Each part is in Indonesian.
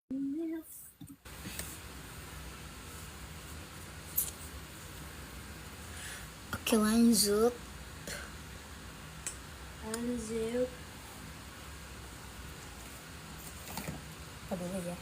Oke, lanjut. Apa dulu ya?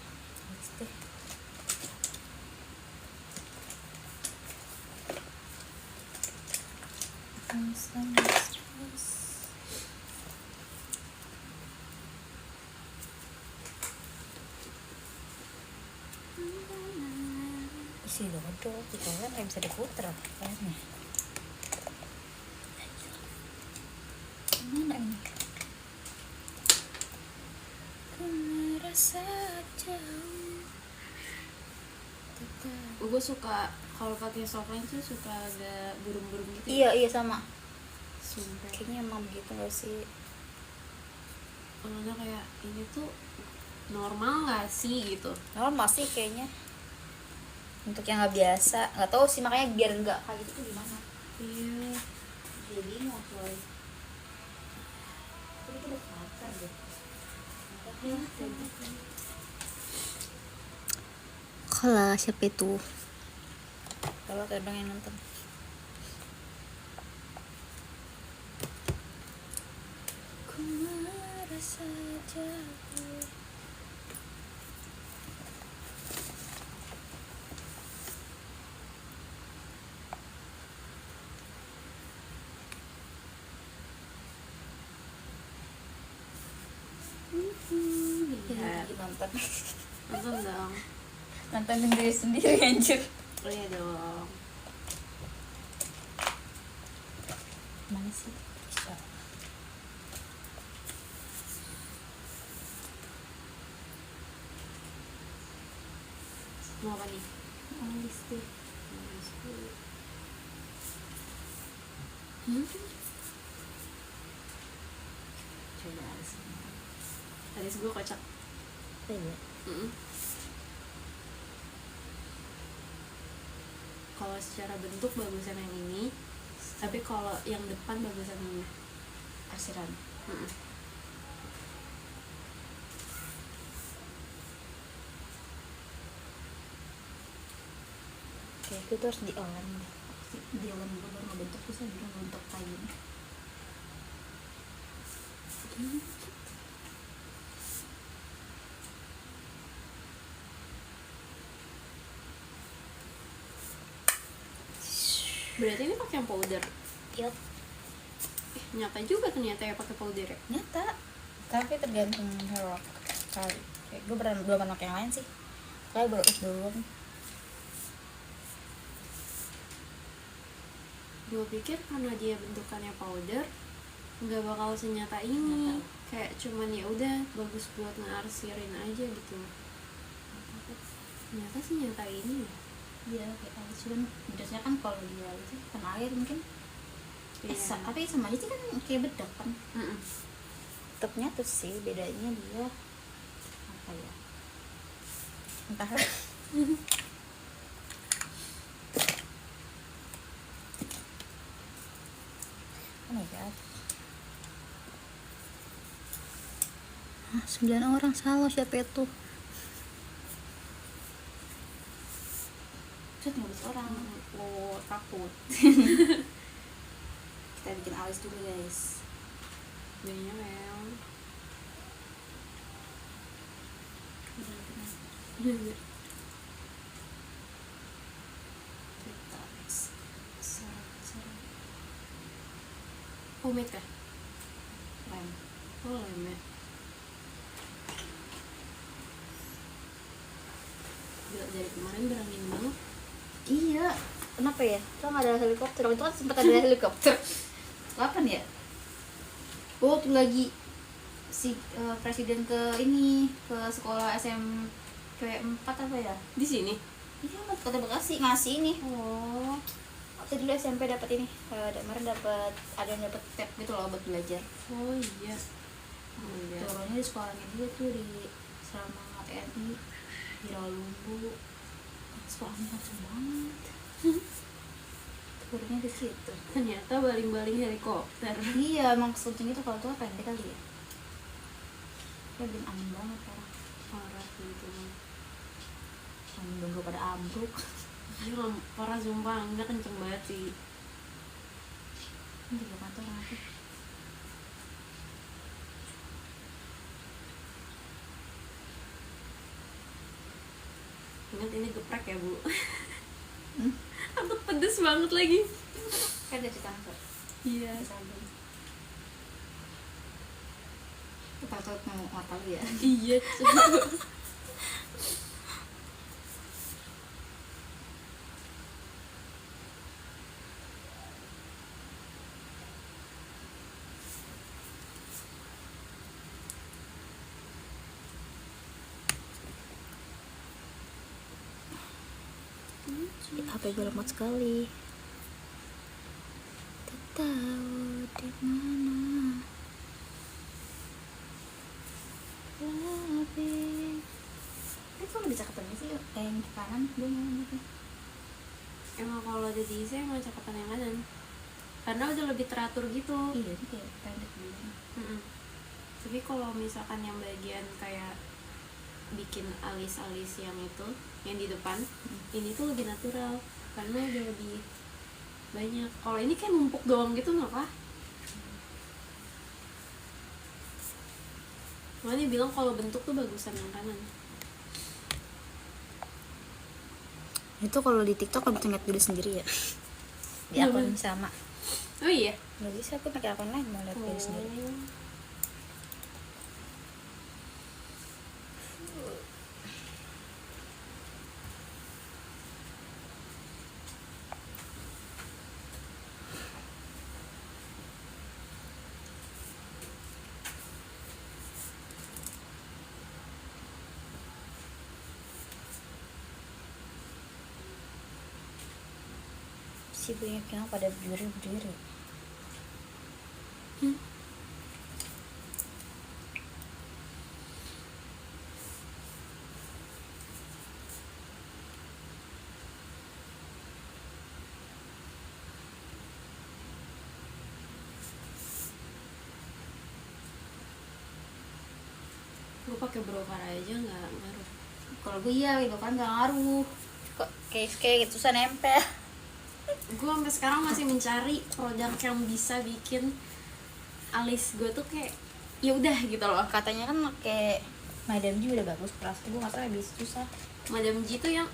Isi dodol, itu kan nggak bisa diputer kayaknya. Mana ini? Ku merasa jauh. Gue suka kalau pakai softline tuh suka ada burung-burung gitu. Iya sama. Sumpah. Kayaknya emang begitu nggak sih? Karena kayak ini tuh normal nggak sih gitu? Normal sih kayaknya. Untuk yang nggak biasa, nggak tahu sih, makanya biar nggak kayak gitu tuh gimana? Iya. Jadi bingung coy. Tapi itu udah pacar deh. Kalau siapa itu? Kalau kadang yang nonton. Ku merasa jauh. Lihat. Nonton. Nonton dong. Nontonin diri sendiri anjir. Oh iya dong. Mana sih? Bisa. Mau apa nih? Listrik. Coba sih. Alis gue kocak. Iya. Kalau secara bentuk bagusan yang ini, tapi kalau yang depan bagusan yang ini. Arsiran. Oke, itu harus diolah dulu baru ngebentuk, bisa juga ngebentuk kayak gini. Berarti ini pakai yang powder. Yup. Nyata juga ternyata ya pakai powder ya. Nyata. Tapi tergantung hair rock kali. Kayak gue belum pernah pakai yang lain sih. Kayak baru belum. Gue pikir karena dia bentukannya powder nggak bakal senyata ini. Kayak cuman ya udah bagus buat ngarsirin aja gitu. Ternyata sih nyata ini ya. Iya, kayak alis kan biasanya kan kalau dia itu kan air mungkin. Iya. Tapi sama aja sih kan kayak bedak kan. Tetapnya tuh sih bedanya dia apa ya? Entah. Oh my god. 9 orang salah, siapa itu? Terus 15 orang. Oh takut. Kita bikin alis dulu guys. Jadinya memang. Pomade kah? Lem. Oh lem ya. Dari kemarin berangin banget. Iya, kenapa ya? Itu nggak ada helikopter. Waktu itu kan sempat ada helikopter. Kapan ya? Oh, tuh lagi si presiden ke ini, ke sekolah SMP 4 apa ya? Di sini. Iya, Kota Bekasi ngasih ini. Oh. Waktu dulu SMP dapat ini. Kemarin dapat ada yang dapat tab gitu loh buat belajar. Oh iya. Oh iya. Turunnya di sekolahnya dia tuh di Serama TNI di Rawalumbu. Sekolahnya kacau banget. Turunnya di situ. Ternyata baling-baling helikopter. Iya, emang seluncing itu kalau tuh pendek kali ya. Ya belum aman banget orang. parah gitu. Dong pada ambruk. Iya parah sumpah, enggak kenceng banget sih. Ini juga kantor aku. Ingat ini geprek ya bu. Hmm? Aku pedes banget lagi. Kan ada di kantor. Iya. Takut mau ngapal ya. Iya coba. HP gue lemot sekali. Tak tahu di mana. Lebih. Kok bisa ketemu sih yang kanan gue gitu. Emang kalau ada di IC emang cakepan yang kanan. Karena udah lebih teratur gitu. Iya ini kayak pendek dulu. Tapi kalau misalkan yang bagian kayak bikin alis-alis yang itu, yang di depan, ini tuh lebih natural karena udah lebih banyak. Kalau ini kayak numpuk doang gitu nggak apa? Makanya bilang kalau bentuk tuh bagusan yang kanan. Itu kalau di TikTok lebih ngeliat diri sendiri ya. Di akun yang sama. Oh iya. Nggak bisa aku pakai akun lain mau lihat diri sendiri. Si banyak yang pada berdiri. Gue pakai broker aja nggak ngaruh. Kalau gue iya gitu kan nggak ngaruh. Kok kayak gitu susah nempel. Gue sampai sekarang masih mencari produk yang bisa bikin alis gue tuh kayak ya udah gitu loh. Katanya kan kayak Madam G udah bagus, keras gue nggak tahu habis susah. Madam G tuh yang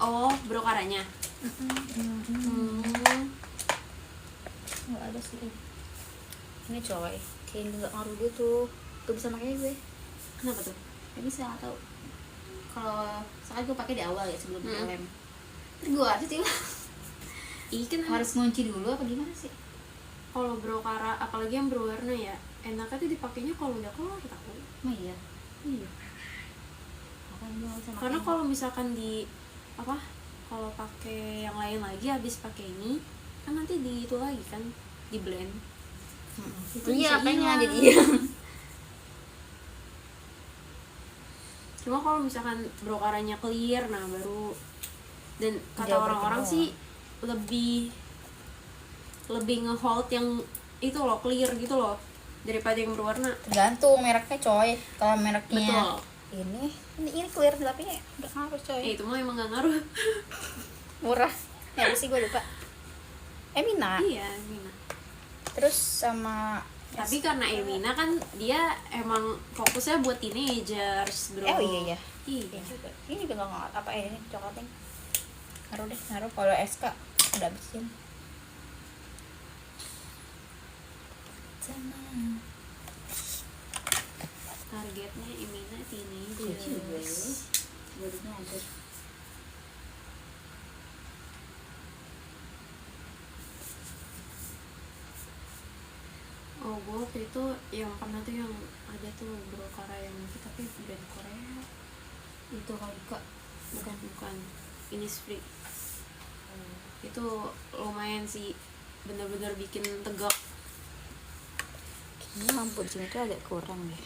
brokaranya. Nggak ada sih. Ini coy, kayak nggak ngaruh gitu. Tuh bisa pakai gue. Kenapa tuh? Gak bisa, nggak tahu. Kalau misalkan gue pakai di awal ya sebelum lem. Terus gue aja tiba Kan harus ngunci dulu apa gimana sih? kalau brokara apalagi yang berwarna ya, enaknya tuh dipakainya kalau udah keluar tahu. Oh iya. Iya. Makanya gue nggak bisa Karena pakai. kalau misalkan kalau pakai yang lain lagi habis pakai ini kan nanti di itu lagi kan di blend. Itu Iya bisa kayaknya hilang. jadi iya. Cuma kalau misalkan brokaranya clear, nah baru. Dan kata Dia orang-orang berkedok. sih lebih nge-hold yang itu loh, clear gitu loh, daripada yang berwarna. Tergantung mereknya coy. Kalau mereknya Betul. ini clear tapi nggak ngaruh coy. Itu mah emang gak ngaruh. Murah. Ya sih gue lupa. Emina. Iya, Mina. Terus sama Tapi karena Emina kan dia emang fokusnya buat teenagers, bro. oh iya. Iya. Ini juga. Ini juga nggak ngaruh. Apa ini coklatnya? Ngaruh kalau SK udah habisin. Targetnya Emina teenagers. Baru nyadar. Oh, gue waktu itu yang pernah tuh yang ada tuh brokara yang tapi brand Korea. Itu kali kak. Bukan. Innisfree. Itu lumayan sih, bener-bener bikin tegak. Ini lampu di sini tuh agak kurang deh.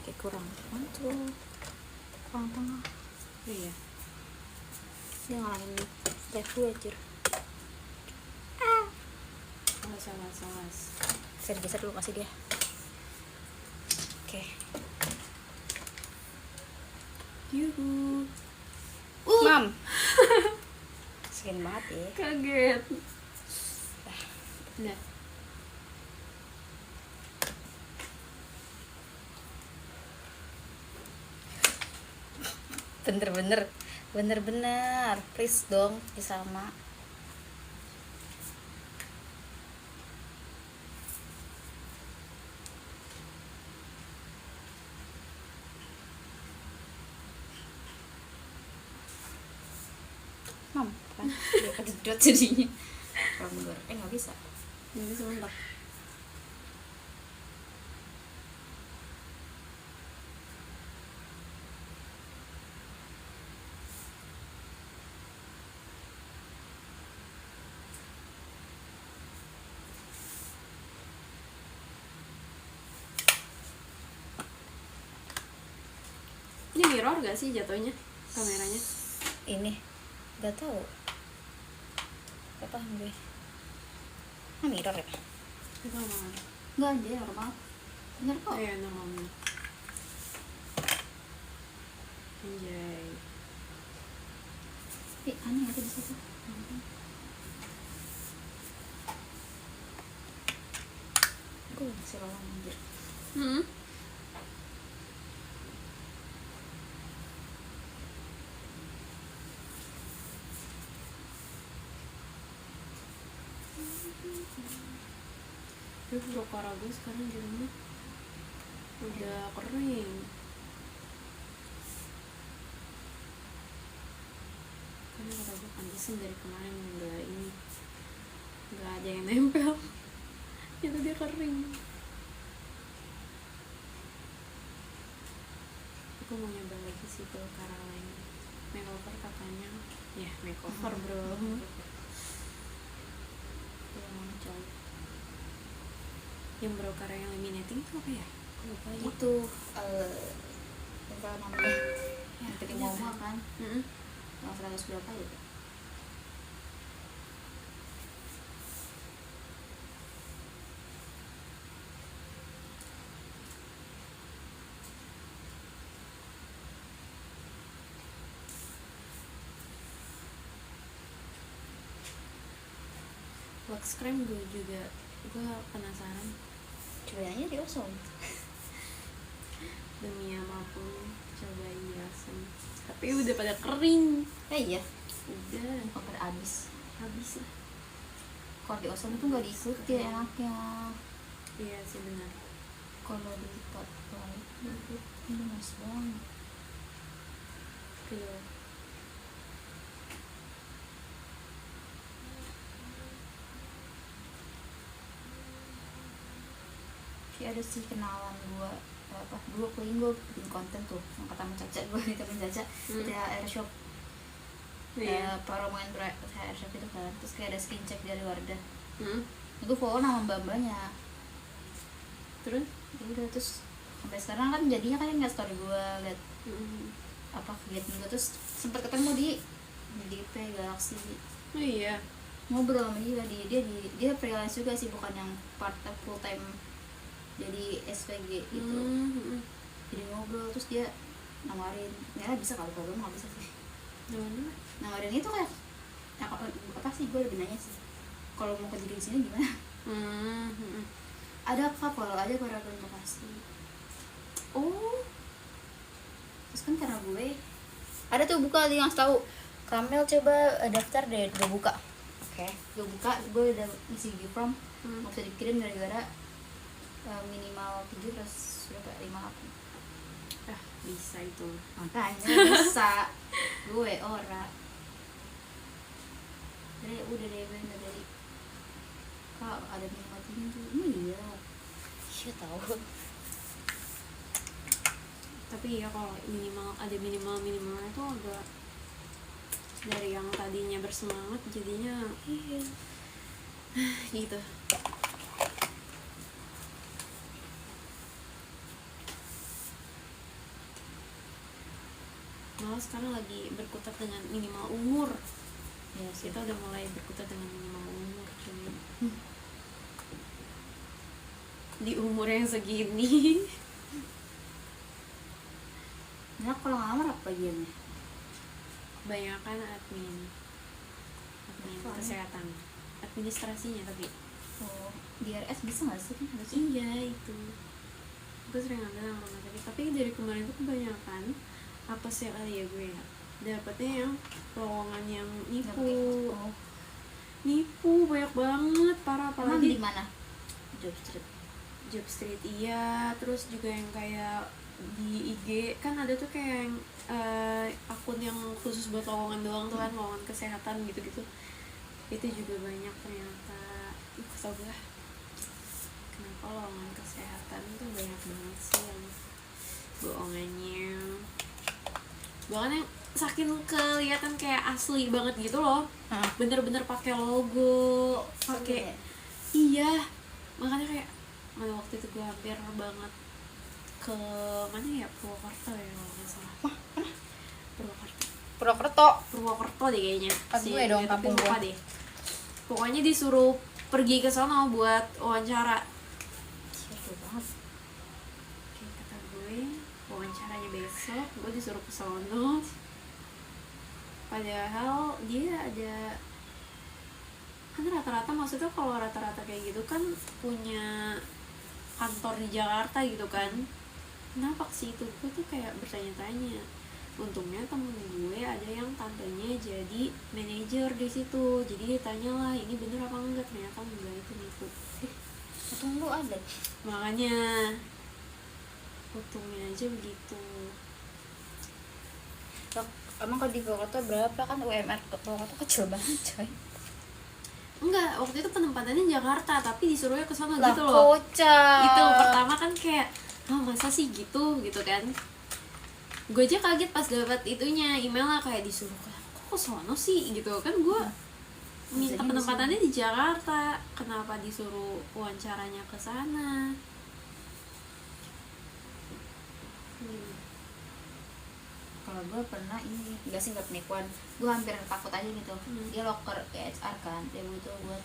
Kayak kurang. Mana tuh? Kurang tengah. Iya. Dia ngalahin di review aja. Awas. Saya geser dulu kasih dia. Oke. Yuhu. Mam. Sekian banget ya. Kaget. Nah. Bener-bener please dong sama. Mam kan dia kejedot jadinya. Kalau mundur nggak bisa. Ini sebentar. Ini mirror gak sih jatuhnya kameranya? Ini nggak tahu. Gak paham gue. Mirror ya? Itu apa? Nggak aja normal. Bener kok. Iya normal. Anjay. Tapi aneh aja di situ. Gue masih lawan anjir. Terus brocara gue sekarang di rumah udah kering. Karena kata gue pantesan dari kemarin nggak ada yang nempel. Itu dia kering. Aku mau nyoba lagi sih tuh Caroline makeover katanya. Ya makeover bro. Yang broker yang laminating itu apa ya? Aku lupa ya. Itu apa namanya? Yang bikin momo kan? Yang 100 berapa gitu? Wax cream gue penasaran. Cobaannya di Osom. Demi apapun cobain Yasem. Tapi udah pada kering. Iya. Udah. Kok pada habis Habis lah. Kalau di Osom itu nggak diikuti enaknya. Iya sih benar. Kalau di Spotlight itu mas banget. Feel. Ada sih kenalan gue dulu paling gue bikin konten tuh yang kata Caca gue ditemuin Caca di air shop promoin air shop itu kan, terus kayak ada skin check dari Wardah itu follow nama mbak-mbaknya Terus? ya udah, terus sampai sekarang kan jadinya kan nggak story gue liat apa kegiatan gue, terus sempet ketemu di DP Galaxy. Oh iya. Ngobrol sama dia freelance juga sih, bukan yang part full time jadi SPG gitu. Jadi ngobrol, terus dia nawarin, ya bisa kalau gue nggak bisa sih. Nawarin itu kan apa sih, gue lebih nanya sih kalau mau kerja di sini gimana. Ada kak kalau ada para pasti. Oh, terus kan karena gue ada tuh buka yang tahu Kamel, coba daftar deh, gue buka. Oke. Gue buka, gue udah isi give form, nggak bisa dikirim gara-gara minimal 7 terus berapa 58. Bisa itu. Makanya bisa gue ora. Jadi udah deh gue nggak dari kak ada minimal 7 tuh. Iya. Iya tahu. Tapi ya kalau ada minimalnya tuh agak dari yang tadinya bersemangat jadinya gitu. Malah sekarang lagi berkutat dengan minimal umur. Ya, kita udah mulai berkutat dengan minimal umur cuy. Di umur yang segini. Nah kalau ngelamar apa bagiannya? Kebanyakan admin kesehatan, administrasinya tapi. Oh, DRS bisa nggak sih kan harusnya? Iya itu. Gue sering ambil yang rumah sakit, tapi dari kemarin tuh kebanyakan apa sih kali ya gue ya, dapetnya yang lowongan yang nipu. Oh. Nipu banyak banget, parah. Emang Apalagi di mana? Job Street iya, terus juga yang kayak di IG kan ada tuh kayak yang, akun yang khusus buat lowongan doang tuh kan, lowongan kesehatan gitu-gitu. Itu juga banyak ternyata. Kesel gue, kenapa lowongan kesehatan tuh banyak banget sih yang bohongannya. Bahkan yang saking kelihatan kayak asli banget gitu loh, bener-bener pakai logo, pakai iya. Makanya kayak mana waktu itu gue hampir banget ke mana ya, Purwokerto ya kalau nggak salah. Purwokerto deh kayaknya. Pas gue dong, kampung lupa gue. deh. Pokoknya disuruh pergi ke sana buat wawancara. Seru banget. Kayak kata gue, wawancaranya besok, gue disuruh ke sono. Padahal dia ada, kan rata-rata, maksudnya kalau rata-rata kayak gitu kan punya kantor di Jakarta gitu kan. Kenapa sih itu? Gue tuh kayak bertanya-tanya. Untungnya temen gue ada yang tantenya jadi manajer di situ, jadi dia tanya lah ini bener apa enggak, ternyata enggak, itu nipu. Untung lu ada. Makanya untungnya aja begitu. Emang kalau di Purwokerto berapa kan UMR Purwokerto kecil banget coy. Enggak, waktu itu penempatannya Jakarta tapi disuruhnya ke sana Lah, gitu loh. kocak. Itu pertama kan kayak, masa sih gitu kan. Gue aja kaget pas dapat itunya, emailnya kayak disuruh kok sono sih gitu kan. Gue minta penempatannya di Jakarta, kenapa disuruh wawancaranya ke sana. Kalau gue pernah ini, enggak sih, nggak penipuan, gue hampir takut aja gitu. Dia loker HR kan, dia butuh buat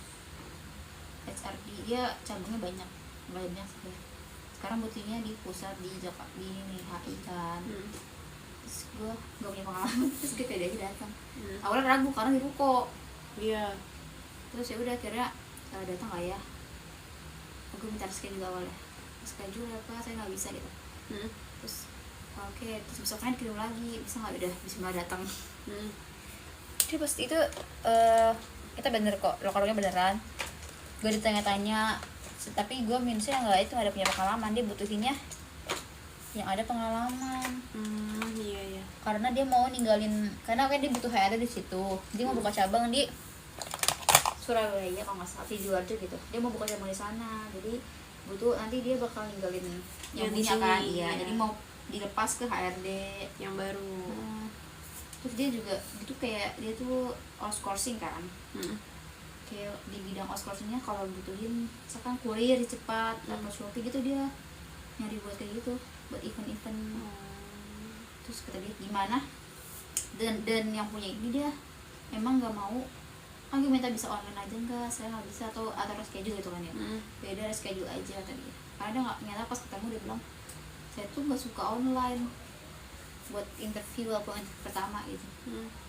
HR, dia cabangnya banyak sih. Sekarang butuhnya di pusat di Jakarta, di HI kan. Terus gue nggak punya pengalaman, terus gue pede aja datang. Awalnya ragu karena di ruko. Iya. Terus ya udah akhirnya datang lah ya. Gue minta schedule awalnya, schedule apa saya nggak bisa gitu. Terus oke, terus besoknya dikirim lagi, bisa nggak, udah bisa nggak datang. Jadi pas itu kita bener kok, lokalnya beneran. Gue ditanya-tanya, tapi gue minusnya nggak itu, ada punya pengalaman, dia butuhinnya yang ada pengalaman. Iya. Karena dia mau ninggalin, karena kan dia butuh HRD di situ, dia mau buka cabang di Surabaya kalau nggak salah, Sidoarjo gitu. Dia mau buka cabang di sana, jadi butuh, nanti dia bakal ninggalin yang punya kan, iya. Jadi mau dilepas ke HRD yang baru. Terus dia juga gitu, kayak dia tuh outsourcing kan. Kayak di bidang outsourcingnya kalau butuhin misalkan kurir cepat atau Shopee gitu, dia nyari buat kayak gitu, buat event-event. Terus kata dia gimana, dan yang punya ini dia emang nggak mau kan. Gue minta bisa online aja, enggak, saya nggak bisa, atau reschedule gitu kan ya. Beda, reschedule aja tadi. Karena dia nggak, ternyata pas ketemu dia bilang saya tuh nggak suka online buat interview apa pertama gitu.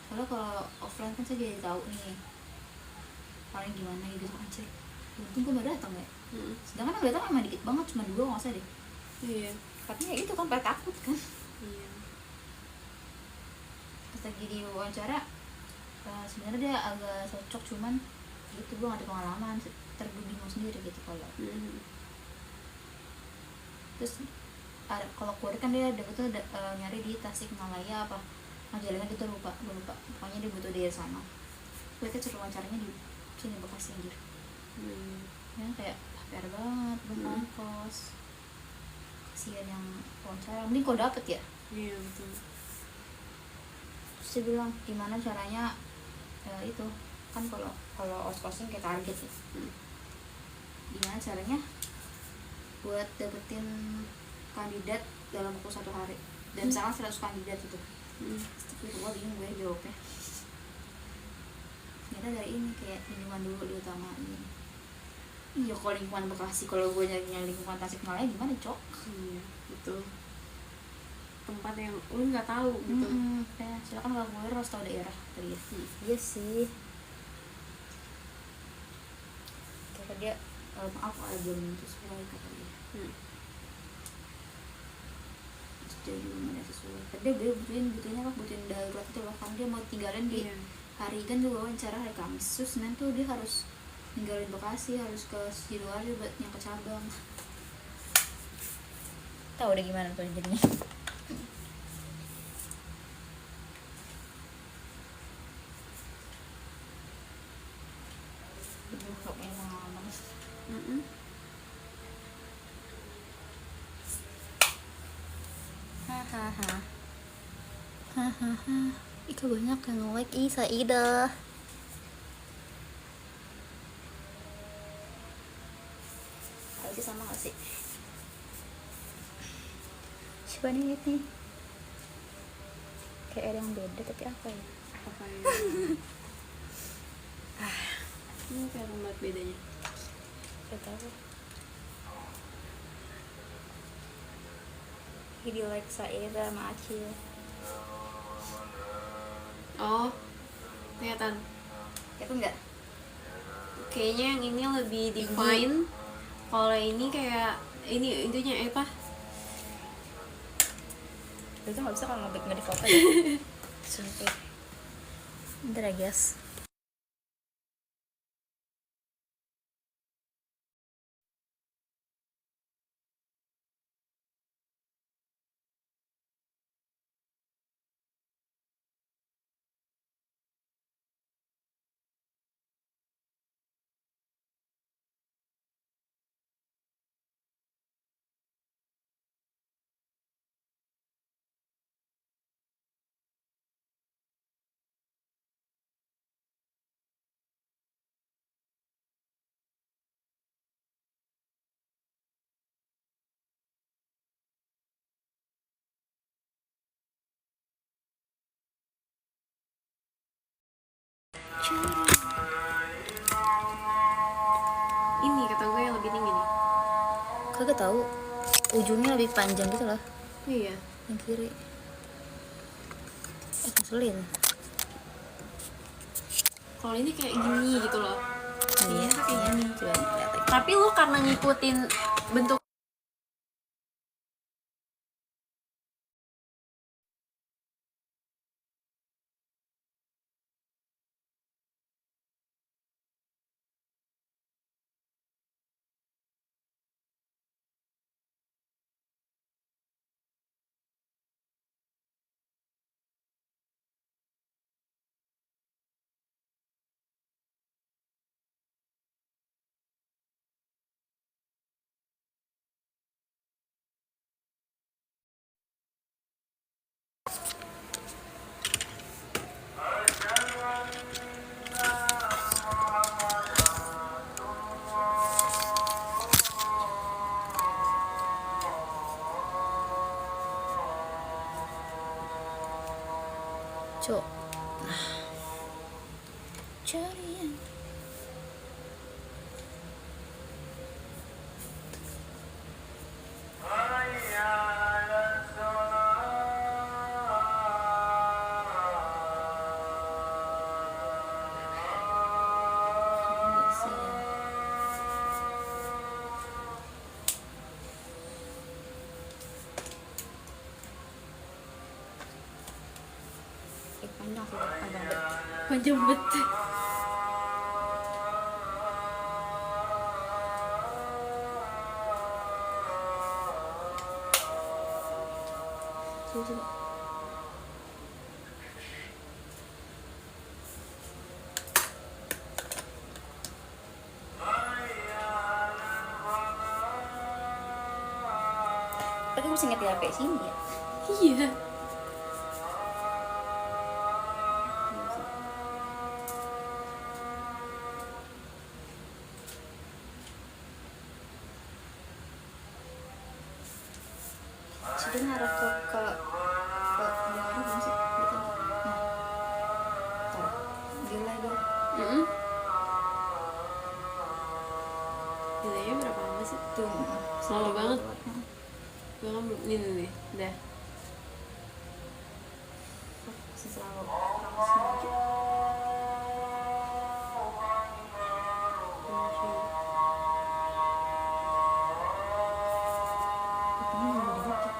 Soalnya kalau offline kan saya jadi tahu nih paling gimana gitu aja. Untung gue baru datang ya. Sedangkan yang datang emang dikit banget, cuma 2 nggak usah deh. Iya. Katanya itu kan pada takut kan. Iya. Pas lagi di wawancara, sebenarnya dia agak cocok, cuman gitu gue nggak ada pengalaman, bingung sendiri gitu kalau. Terus kalau kurir kan dia butuh nyari di Tasikmalaya apa Majalengka gitu, lupa pokoknya dia butuh di sana. Gue kan suruh wawancaranya di sini Bekasi anjir. Ya kayak PR banget, belum ongkos. Kasian yang wawancara, mending kau dapet ya. Iya betul. Terus dia bilang gimana caranya itu kan kalau outsourcing kayak target ya. Gimana caranya buat dapetin kandidat dalam waktu 1 hari, dan misalkan 100 kandidat itu. Tapi gue bingung gue jawabnya. Ternyata dari ini kayak lingkungan dulu diutamain. Iya, kalau lingkungan Bekasi, kalau gue nyari lingkungan Tasikmalaya gimana cok? Iya betul. tempat yang lu nggak tahu gitu. Ya, silakan kalau mau harus tahu daerah tadi ya. Iya sih. Kata dia, maaf belum sesuai kata dia. Jadi belum ada sesuai. Tadi dia butuhnya apa? Butuhin darurat itu loh. Kan dia mau tinggalin di hari kan juga wawancara hari Kamis. Terus nanti tuh dia harus ninggalin Bekasi, harus ke Sidoarjo buat yang ke cabang. Tahu udah gimana tuh jadinya. Hahaha. Ika banyak yang like Saida. Harusnya sama gak sih? Coba nih kayak ada yang beda tapi apa ya? Apa ya? Ini kayak tempat bedanya. Gak tahu. Video like Saida sama Acil. Oh, kelihatan. Itu enggak? Kayaknya yang ini lebih define. Kalau ini kayak ini intinya apa? Itu nggak bisa kalau nggak di foto ya. Sumpah. Bentar ya guys. Ini kata gue yang lebih tinggi nih. Kagak tahu. Ujungnya lebih panjang gitu loh. Iya. Yang kiri. Ngeselin. Kalau ini kayak gini gitu loh. Iya, kayak gini. Coba lihat lagi. Tapi lu karena ngikutin bentuk Cok. Carian. Panjang sih, panjang banget. panjang banget. Coba. Tapi gue masih inget di HP sini ya. Iya. Jadi ngarah ke gimana belum sih? Gitu. Nah, taruh. Gila dia. Nilainya berapa lama sih? Tuh. Lama banget. Nah. Gue kan belum ini nih, udah. terlalu sengaja. Ini udah dikit.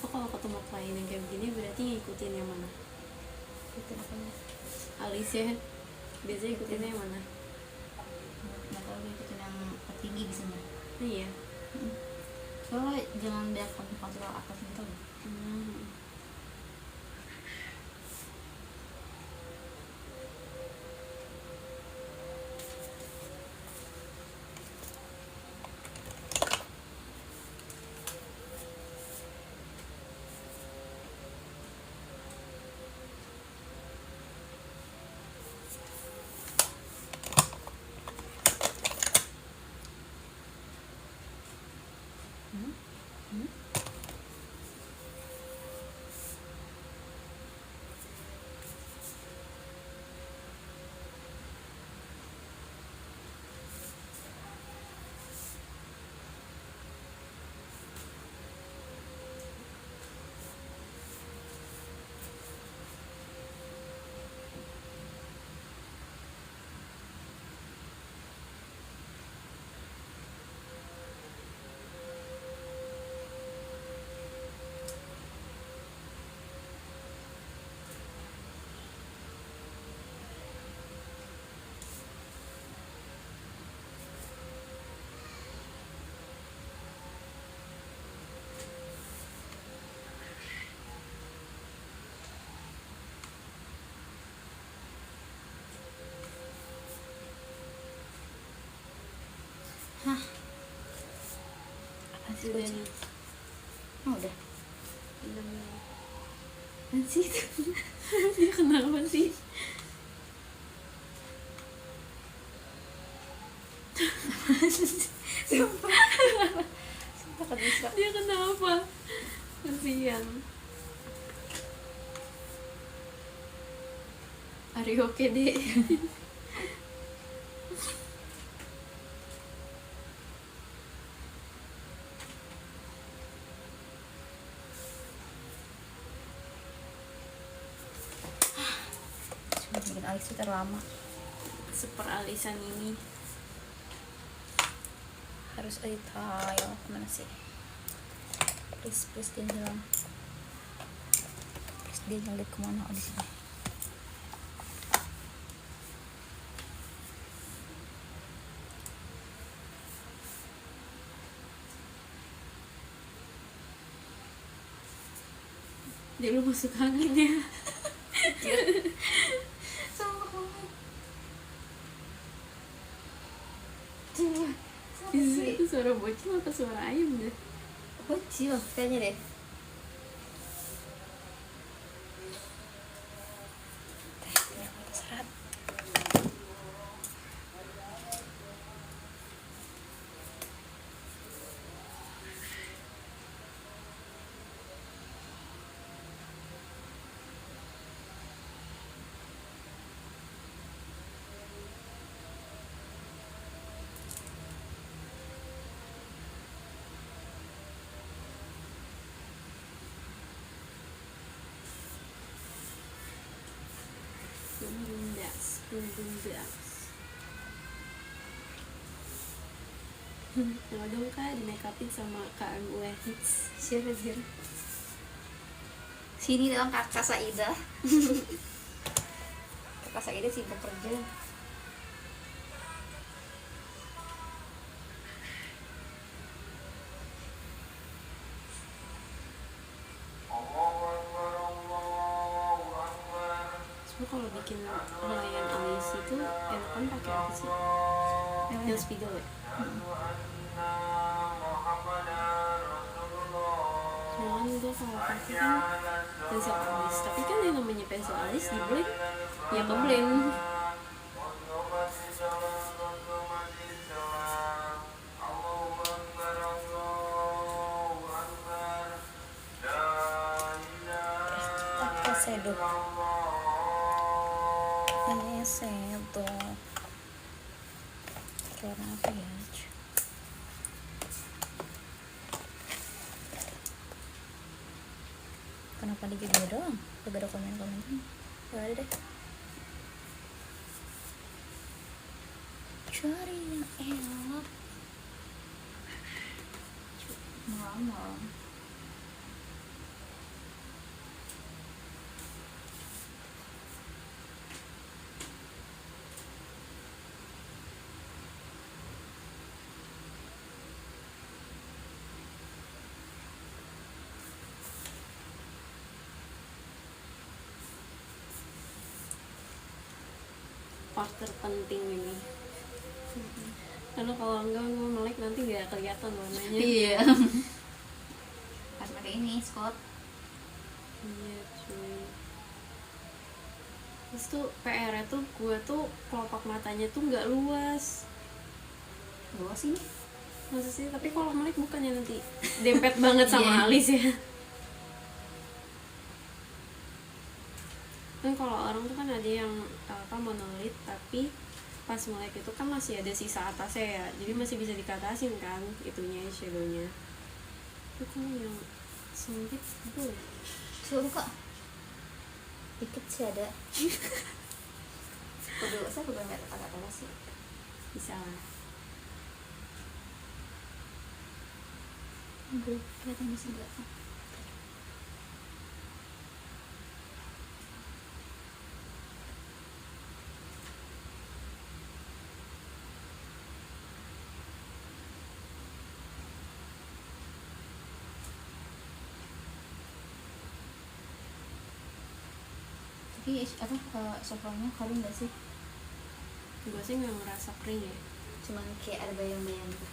Oh, kalau ketemu klien yang kayak begini berarti ngikutin yang mana? Itu apanya? Alis ya, biasanya ikutinnya yang mana? Nggak tahu, ikutin yang tertinggi di sana. Iya. Soalnya jangan dia kontrol atas gitu. Hah? Apa sih Udah baca? nih. Oh, udah. Apaan sih itu? Dia kenapa sih? Sumpah. Sumpah kan bisa. Dia kenapa? Kasihan. Are you okay, Dek? Cuma bikin alis itu terlama. Seperalisan ini Harus tayo kemana sih? Please dia hilang. Please dia nyelip kemana? Oh, di sini. dia belum masuk angin ya. Sama banget. Coba. Itu suara bocil apa suara ayam deh? Bocil kayaknya deh. Serat. Bumdas. Mau dong Kak di make upin sama Kak gue. Siapa dia? Sini dong kakak Saida. Kakak Saida sibuk kerja. Cuma kalau bikin layan alis itu enakan pakai apa sih? Yang spidol ya? Soalnya gue kalau pakai kan pencil alis, tapi kan yang yang namanya pensil alis di blend ya ke blend. Pakai shadow. Ini shadow. Karena apa ya? Kenapa di video doang? Gak ada komen-komen. Gak ada deh. Cari yang elok. Malam. Part terpenting ini. Karena kalau enggak gue melek nanti gak kelihatan warnanya. Iya. Pas pakai ini Scott. Iya cuy. Terus tuh PR-nya tuh gue tuh kelopak matanya tuh nggak luas. Luas ini. Masa sih? Tapi kalau melek bukannya nanti dempet banget sama alis ya. Kan kalau orang tuh kan ada yang monolit tapi pas melek itu kan masih ada sisa atasnya ya, jadi masih bisa dikatasin kan itunya shadownya. Itu kalau yang sempit boleh Suruh kak. Dikit sih ada. Kudu saya bukan nggak kata-kata sih. bisa lah. Enggak, kelihatan bisa enggak. Tapi soalnya kering nggak sih? Gue sih nggak ngerasa kering ya. Cuman kayak ada bayang-bayang gitu.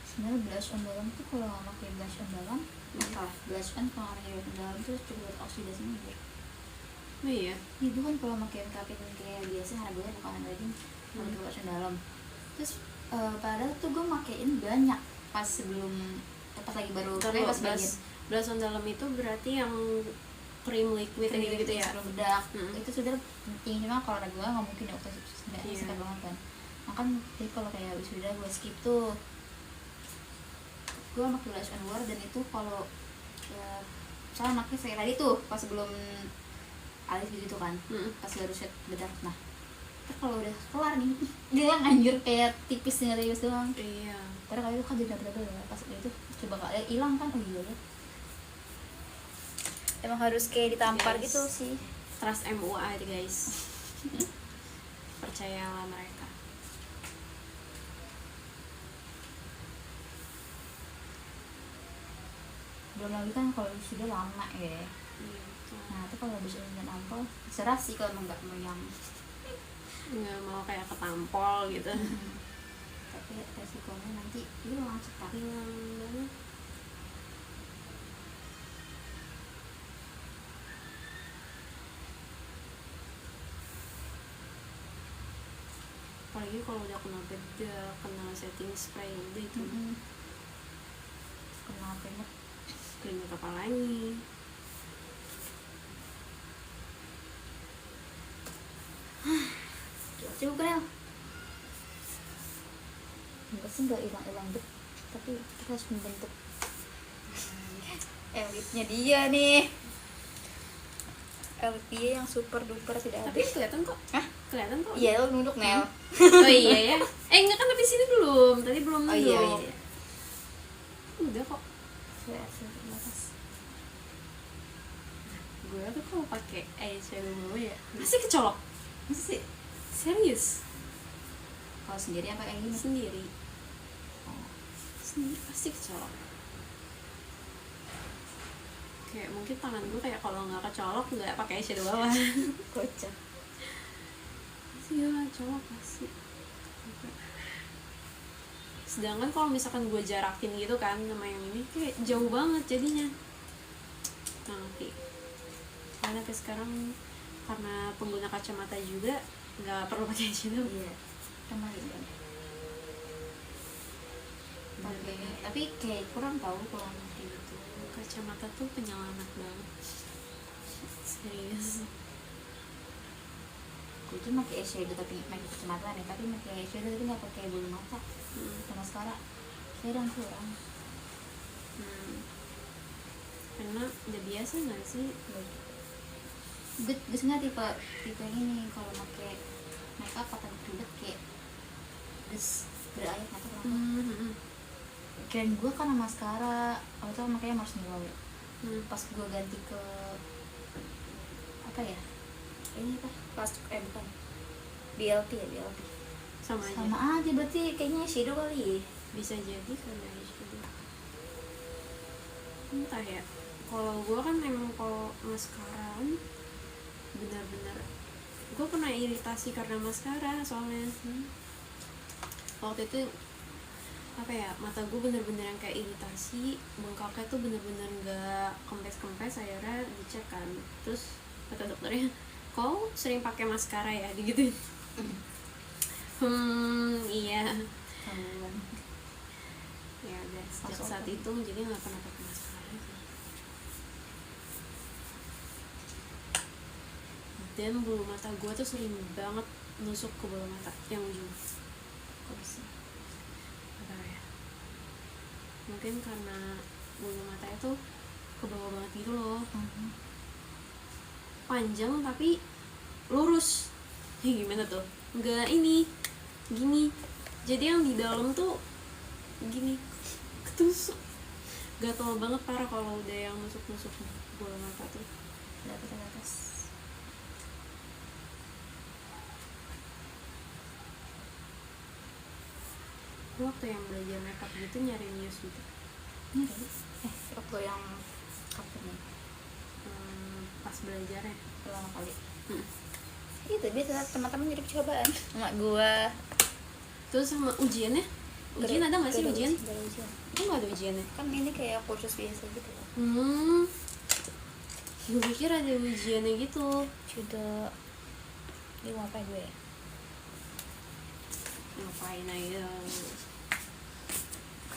Sebenarnya blush on dalam tuh kalau nggak pakai blush on dalam, blush on kalau nggak pakai dalam tuh cukup oksidasi gitu. Oh iya. Itu kan kalau pakai makeup kayak biasa harga gue bukan lagi pakai blush on dalam. Terus padahal tuh gue makein banyak pas sebelum pas lagi baru Kalau pas bagian blush on dalam itu berarti yang cream liquid yang gitu ya. sebelum bedak. Itu sudah penting, cuma kalau ada gue nggak mungkin ya waktu itu nggak suka banget kan. Makan jadi kalau kayak wisuda gue skip tuh, gue pakai blush on luar. Dan itu kalau misalnya pakai saya tadi tuh pas sebelum alis gitu kan, pas baru set bedak. Nah kalau udah kelar nih dia yang anjir kayak tipis doang. Iya. Karena kali itu kan jadi double ya, pas itu coba kali hilang kan. Oh iya ya, emang harus kayak ditampar Guys. gitu sih. Trust MUA itu guys. Percayalah mereka. Belum lagi kan kalau sudah lama ya. Iya, betul. Nah itu kalau habis dan ampel serah sih kalau emang nggak mau yang Nggak mau kayak ketampol gitu. tapi resikonya nanti hilang cepat. Hilang banget. Apalagi kalau udah kena bedak, kena setting spray udah itu Kenapa ya? keringat apa lagi. Cukup Rel. Enggak sih, nggak hilang-hilang deh, tapi kita harus membentuk elitnya dia nih. Elit dia yang super duper tidak Tapi habis. kelihatan kok. Hah? Kelihatan kok. Iya, lo nunduk Nel. Oh iya ya. Enggak kan, tapi sini belum. Tadi belum Oh nunduk. iya. Udah kok. Saya terbatas. Gue tuh kalau pakai eyeshadow mulu ya masih kecolok. Masih Serius. kalau sendiri apa kayak gini? Sendiri. Oh, Sendiri pasti kecolok. Kayak mungkin tangan gue kayak kalau nggak kecolok nggak pakai eyeshadow bawah. kocak. Pasti ya colok pasti. sedangkan kalau misalkan gue jarakin gitu kan sama yang ini kayak jauh banget jadinya. Nah, nanti karena sampai sekarang karena pengguna kacamata juga nggak perlu pakai eyeshadow. Iya, sama gitu kan. Tapi kayak kurang tahu kalau kayak gitu. Kacamata tuh penyelamat banget, serius. Gue tuh pakai eyeshadow tapi pakai kacamata nih, tapi pakai eyeshadow tapi nggak pakai bulu mata sama sekarang kadang kurang. Karena udah biasa nggak sih? Gue nggak tipe ini kalau pakai makeup atau ribet kayak berair mata kurang. Kirain gue kan sama maskara waktu itu makanya Mars Glow. Pas gue ganti ke apa ya ini apa plastik bukan BLT ya BLT Sama aja berarti kayaknya shadow kali. bisa jadi karena eyeshadow, entah ya. Kalau gue kan emang kalau maskara benar-benar gue pernah iritasi karena maskara soalnya. Waktu itu apa ya, mata gue bener-bener yang kayak iritasi, bengkaknya tuh bener-bener gak kempes-kempes. Akhirnya dicek kan, terus kata dokternya, kau sering pakai maskara ya, digituin. Iya. Ya udah sejak saat itu jadi nggak pernah pakai maskara lagi. Dan bulu mata gue tuh sering banget nusuk ke bulu mata yang ujung. Kok bisa? Mungkin karena bulu matanya tuh ke bawah banget gitu loh. Panjang tapi lurus. Gimana tuh? Enggak ini gini. Jadi yang di dalam tuh gini ketusuk. Gatel banget parah kalau udah yang nusuk-nusuk bulu mata tuh. Lihat ke atas. Waktu yang belajar makeup gitu nyari news gitu. Waktu yang kapan ya? Pas belajarnya Lama kali. Itu biasa teman-teman jadi percobaan sama gua. terus sama ujiannya, ujian ada nggak sih ujian? Ada ujian. Itu nggak ada ujiannya Kan ini kayak kursus biasa gitu loh. Gue pikir ada ujiannya gitu. Sudah dia mau apa gue ya? Ngapain aja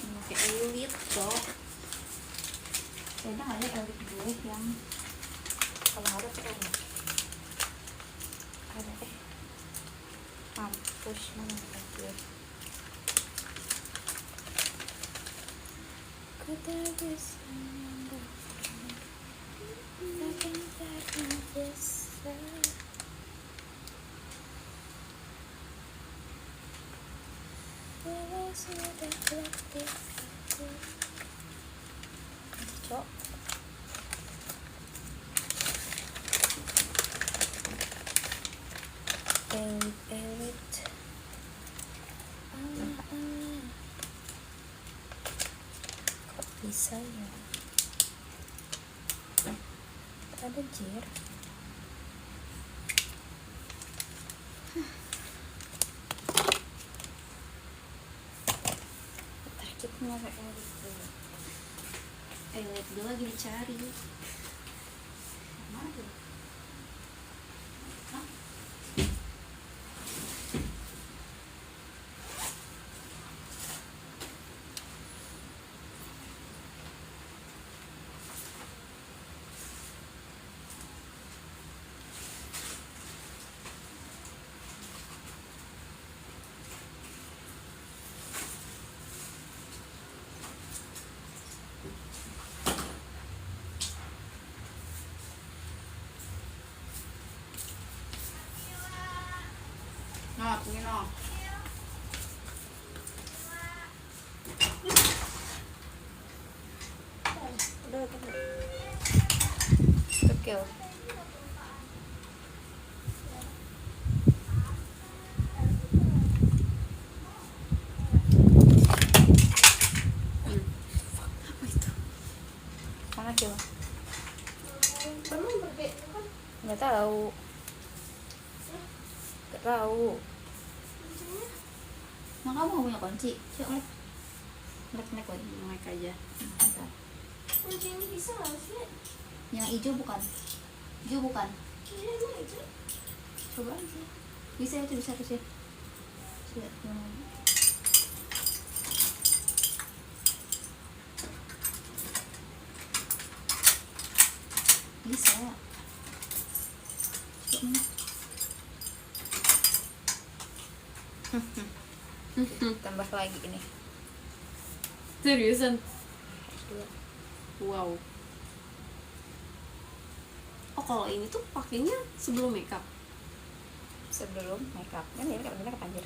Pakai elit dong. Kayaknya ada elit gue yang kalau ada keren. Ada mampus mana gue. Ku tak bisa membayangkan, takkan pernah bisa. Walau sudah letih aku. Cok. Elit. Kok bisa ya? Ada jir. Targetnya kayak elit dulu. elit gue lagi dicari. Mana tuh? Nah, ini noh. Udah. Oke. Apa itu? Mana Cil? Nggak tahu. Nggak tahu. Nah, kamu nggak punya kunci? Cil, Nek lagi. Melek aja. Bentar. Ini bisa nggak sih? Yang hijau bukan? Hijau bukan? Ini emang hijau. Coba aja. Bisa itu bisa. Coba. Bisa. Tambah lagi ini. Seriusan? Dua. Wow. Oh kalau ini tuh pakainya sebelum makeup? Sebelum makeup. Kan ya makeup anjir.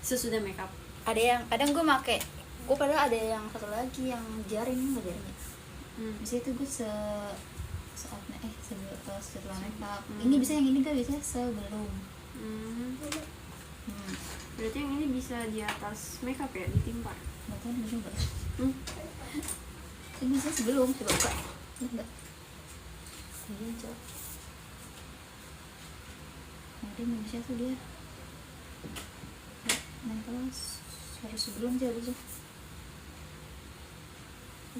Sesudah makeup? Ada yang kadang gue make. Gue padahal ada yang satu lagi yang jaring nggak jaringnya. Bisa itu gue setelah makeup. Ini bisa yang ini gak bisa sebelum. Berarti yang ini bisa di atas makeup ya, ditimpa? Nggak tahu bisa nggak? Ini bisa sebelum, coba buka. Enggak. Iya coba. Nah, dia bisa tuh dia. Nempel harus sebelum aja harusnya.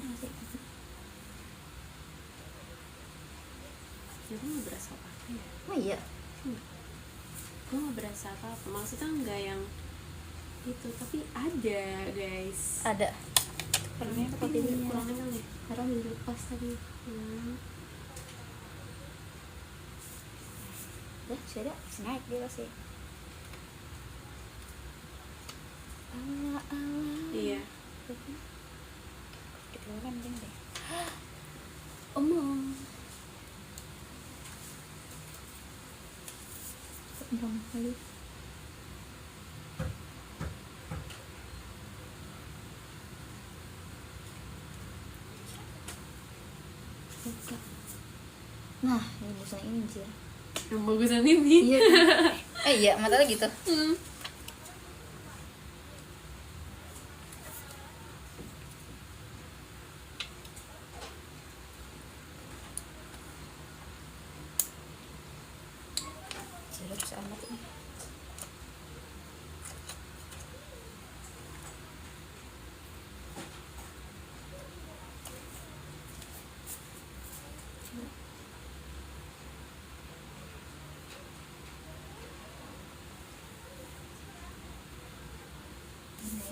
Masih. Ya gue gak berasa apa-apa ya. Oh iya. Gue gak berasa apa-apa, maksudnya enggak yang itu, tapi ada guys. Ada. Karena Tapi pakai ini kurang kali. karena dilepas tadi. Udah, sudah naik dia pasti. Iya. Dikeluaran deh. Omong. Berapa kali? Buka. Nah, ini busana ini anjir. Yang bagusan ini. Iya. Iya, matanya gitu. Jeruk amat nih.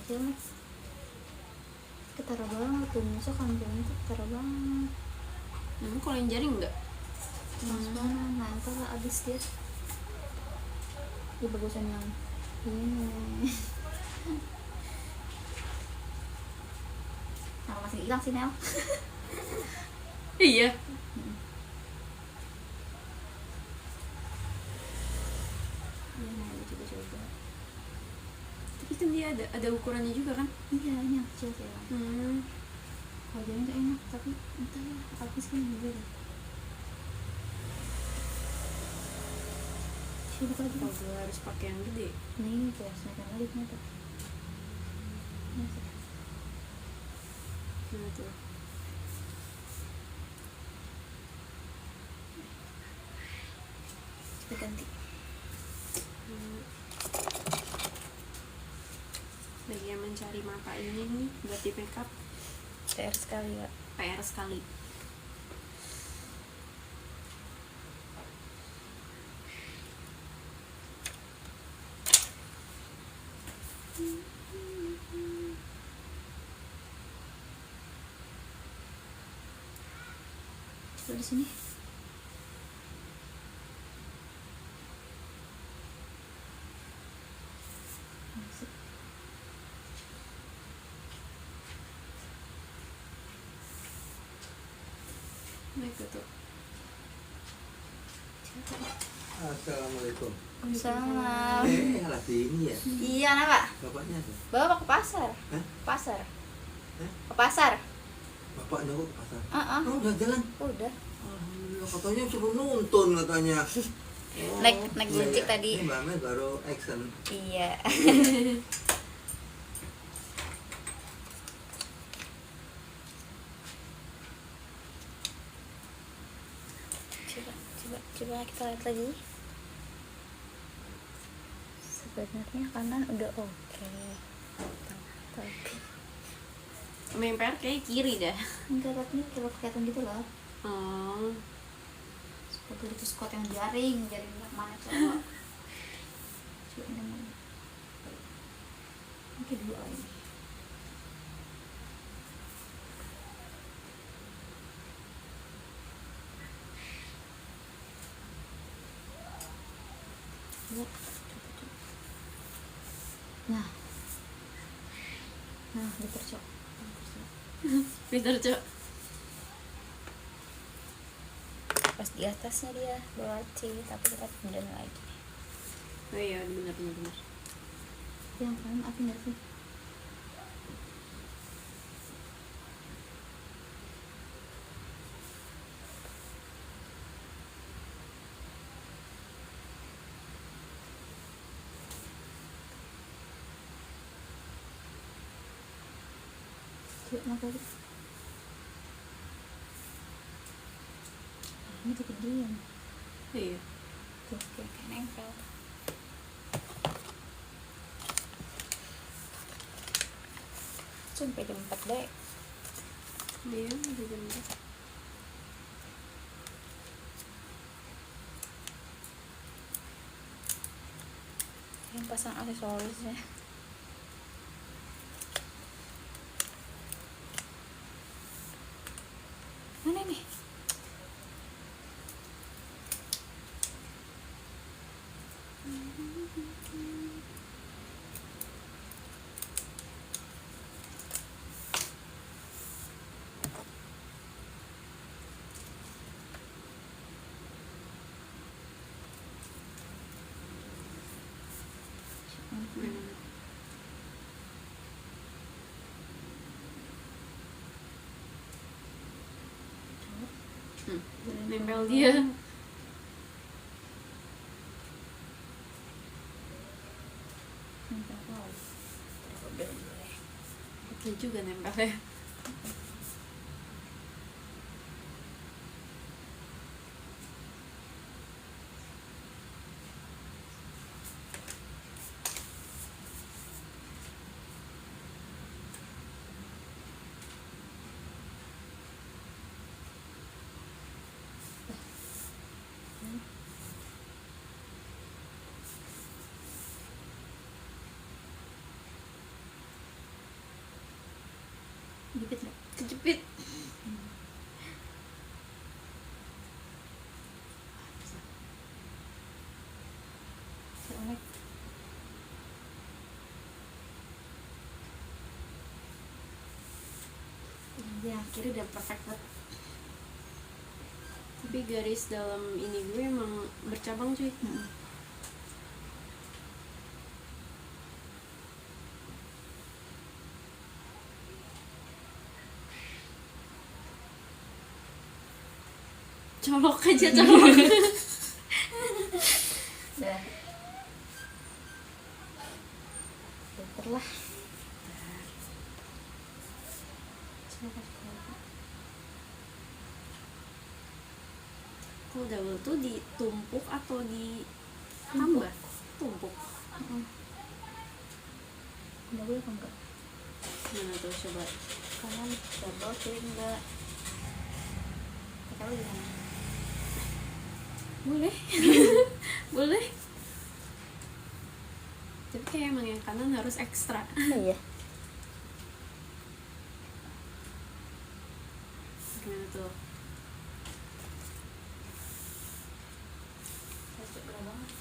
Aja mas ketara banget tuh masa kampungnya tuh ketara banget. Kalau yang jaring enggak? Mas banget, nah ntar abis dia ini bagusan yang ini. Nah masih hilang sih Nel. Iya. Iya mau coba-coba. Tapi kan dia ada ukurannya juga kan? Iya ini yang kecil sih Bang. Kalau jalan tuh enak tapi entah ya habis kan juga deh. Coba lagi Kalau gue harus pakai yang gede. nih tuh snackkan lagi ternyata. Nah tuh. Kita ganti. Bagi yang mencari mata ini nih buat di makeup, PR sekali Kak. PR sekali. Coba di sini. Masuk. Nah itu tuh. Assalamualaikum. Waalaikumsalam. Lagi ini ya? Iya, nah Pak. Bapaknya ada? Bawa ke pasar. Hah? Pasar. Hah? Ke pasar. Bapak nunggu ke pasar? Heeh. Oh, udah jalan? Udah. Alhamdulillah, katanya suruh nonton katanya. Oh, Naik iya, gojek iya. tadi. Ini Mbak Mel baru action. Iya. coba kita lihat lagi. Sebenarnya kanan udah oke. Tapi Sama yang PR kayak kiri dah. Enggak, tapi ini kalau kelihatan gitu loh. Oh, Seperti itu squat yang jaring mana cowok. Coba ini mau. Oke dulu ini. Coba. Nah, dipercok. pinter cok. Pas di atasnya dia berarti, tapi kita pindahin lagi. Oh iya, benar. Yang kanan apa enggak sih? Coba kenapa sih? Ini kegedean. Iya. Tuh, kayak nempel. Sampai jam 4 deh. Iya, udah jam 4. Yang pasang aksesorisnya. Mana nih? Nempel dia. Nempel kau. Udah boleh. Oke juga nempelnya. Jepit nggak? Kejepit. Soalnya yang kiri udah perfect banget. Tapi garis dalam ini gue emang bercabang cuy. Colok aja colok. Udah. Dokter lah. Coba Kalau double tuh ditumpuk atau ditambah? Tumpuk. Udah boleh apa enggak? Mana tuh coba. Kanan double kiri enggak? Kita lihat gimana? Boleh. Boleh. Tapi kayak emang yang kanan harus ekstra. Iya. Gimana tuh? Gerah banget.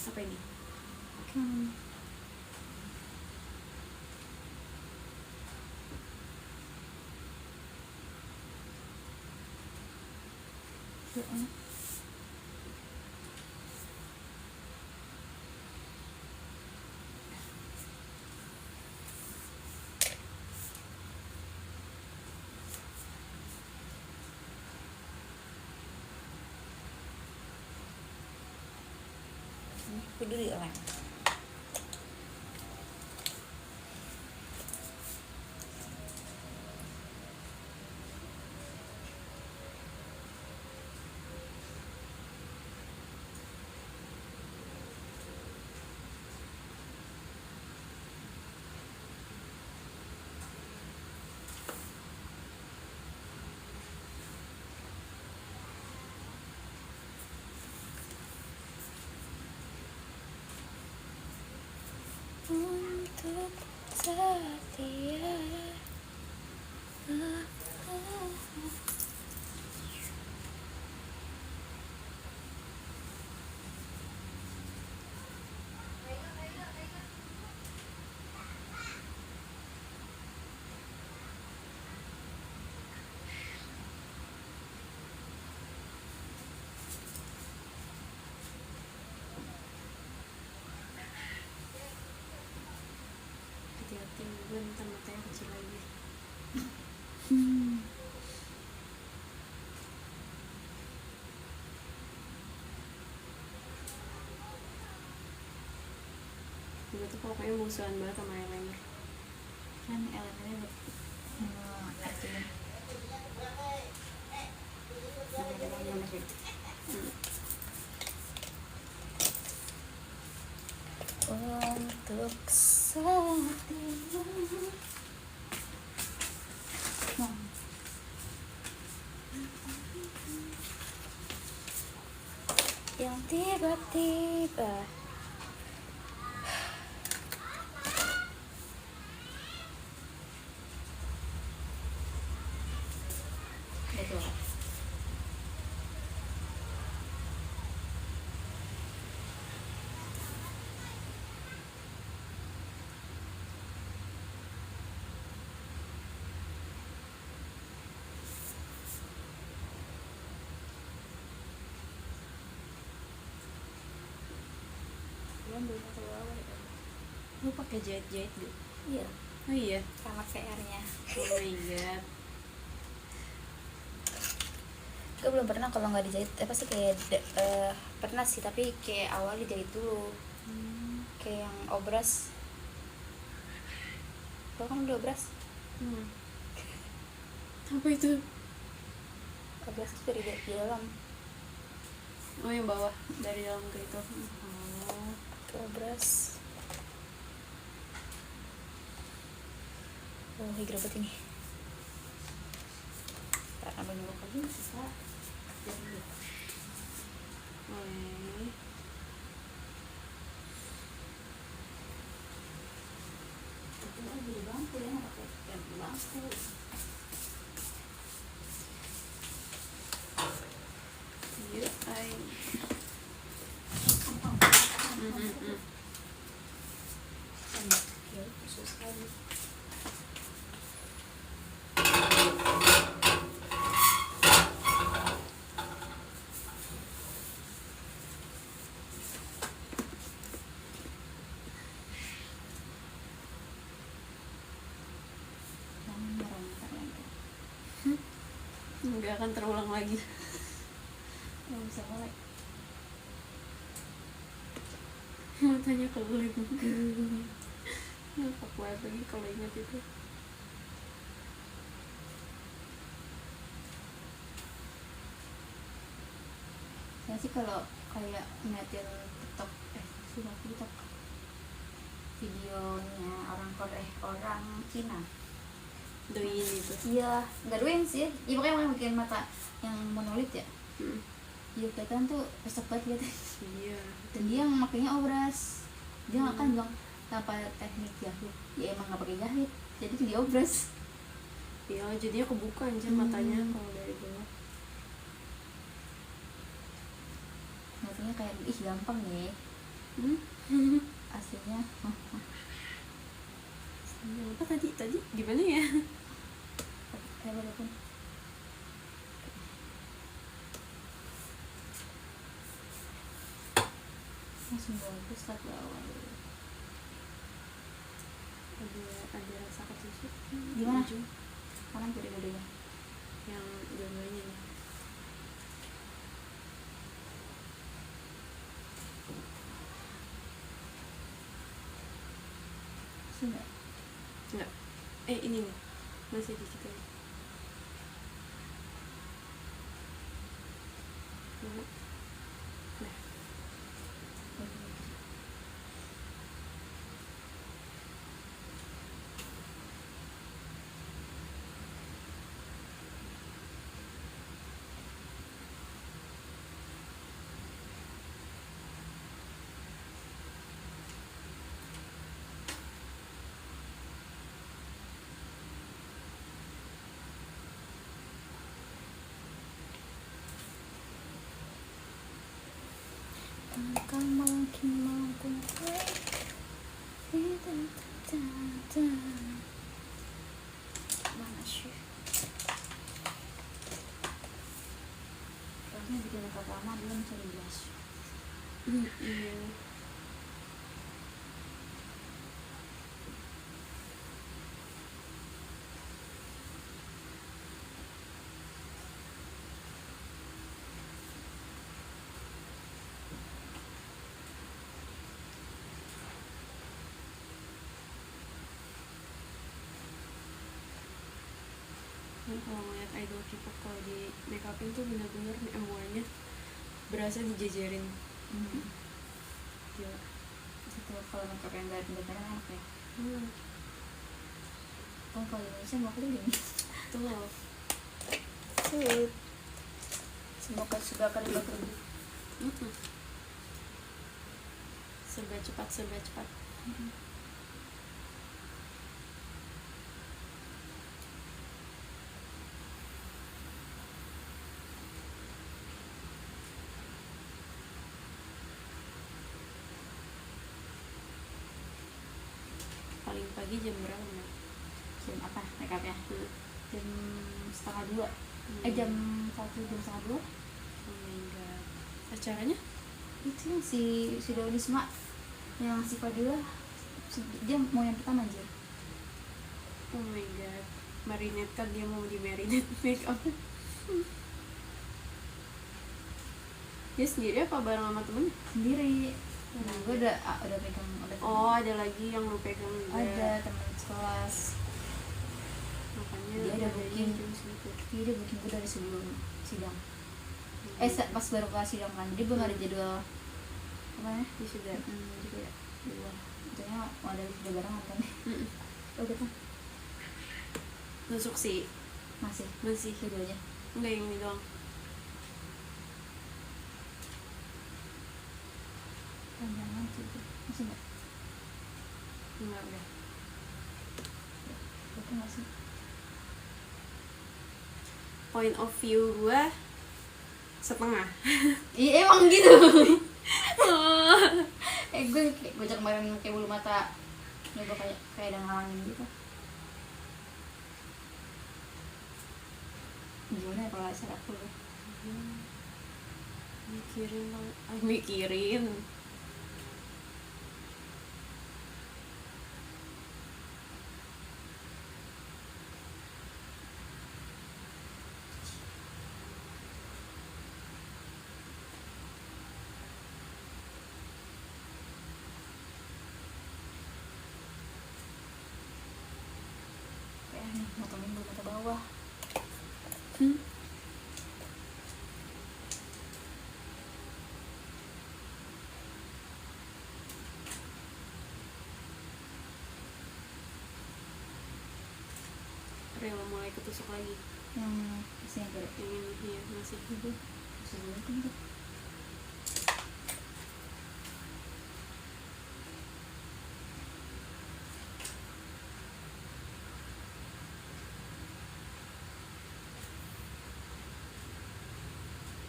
Apa ini? kudu dilem. Untuk setia. Hati-hati gue ntar matanya kecil lagi. Gue tuh pokoknya musuhan banget sama eyeliner. Kan elemennya buat ngertiin. Untuk setia. Yang tiba-tiba itu Lu pakai jahit-jahit gitu? iya Oh iya? sama PR-nya. Oh my god. Gue belum pernah kalau nggak dijahit apa sih kayak pernah sih tapi kayak awal dijahit dulu kayak yang obras. Lo kan udah obras? Apa itu? Obras itu dari di dalam Oh yang bawah, dari dalam ke itu. Oh. ke obras. Oh hidro banget ini karena banyak lagi bisa jadi Boleh. itu lagi di bangku ya nggak pakai bangku. Iya, I. Ya khusus sekali. Nggak akan terulang lagi. Nggak bisa mulai. Matanya kelip. Ngakak banget lagi kalau ingat itu. Saya sih kalau kayak ngeliatin TikTok TikTok videonya orang Korea orang Cina. Doin itu. Iya, nggak doing sih. Iya pokoknya yang bikin mata yang monolit ya. Iya kelihatan tuh resep banget gitu. Iya. Dan dia yang makainya obras. Dia nggak kan bilang tanpa teknik jahit. Ya emang nggak pakai jahit. Jadi tuh dia obras. Iya, jadinya kebuka anjir matanya kalau dari bawah. Matanya kayak ih gampang ya. Aslinya. Apa tadi gimana ya? Kayak walaupun langsung bagus tak awal. Ada rasa ketusuk. Gimana? Ujung. Kanan kiri dua-duanya. Yang dua-duanya nih. Sudah. Enggak. Ini nih. Masih dikit aja. Nah. Kau makin mampu mana sih? Rasanya bikin makeup lama belum cari blush. Iya. Kalau ngeliat idol K-pop kalau di make upin tuh bener-bener MUA-nya berasa dijajarin. Gila. Itu kalau makeup yang gak bener-bener enak ya. Kan kalau di Indonesia mau keliling. Tuh loh. Semoga sudah akan dilakukan. Serba cepat. Paling pagi jam berapa, Mbak? Jam apa make up ya? Jam 1:30. Jam 1, jam 1:30. Oh my god. Acaranya? Itu yang si Daulisma, yang si Fadila, dia mau yang pertama aja. Oh my god. Marinette kan dia mau di marinette make up. Dia sendiri apa bareng sama temen? Sendiri. Nah, gue udah pegang, udah. Oh, ada lagi yang lu pegang juga. Ada teman sekelas. Makanya Dia ada booking. jam segitu. Dia udah booking gue dari sebelum sidang. Pas baru kelas sidang kan, jadi belum ada jadwal apa ya? Wisuda. Jadi kayak dua. Tentunya mau ada wisuda barengan kan? Udah kan? Nusuk sih. Masih keduanya. Enggak yang ini doang. Panjangan sih itu. Masih nggak? Enggak udah. Itu nggak sih? Point of view gua setengah. Iya emang gitu. Gue bocah kemarin kayak bulu mata nyoba kayak ada ngalangin gitu. Gimana ya kalau acara aku? Mikirin. Kayak nih motongin bulu mata bawah. Rela mulai ketusuk lagi. Yang masih yang gerak. Yang ini iya, masih. Sebelum itu.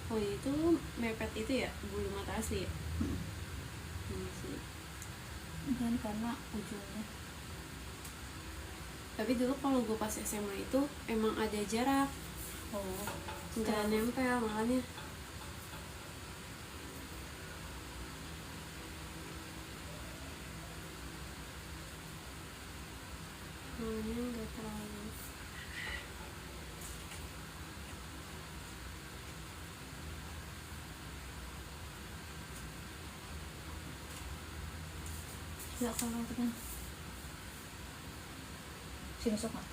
Oh itu mepet itu ya bulu mata asli ya? Masih. Kan karena ujungnya. Tapi dulu kalau gue pas SMA itu emang ada jarak. Nggak nempel makanya. Makanya nggak terlalu. Ya kalau kan Sini sok nggak?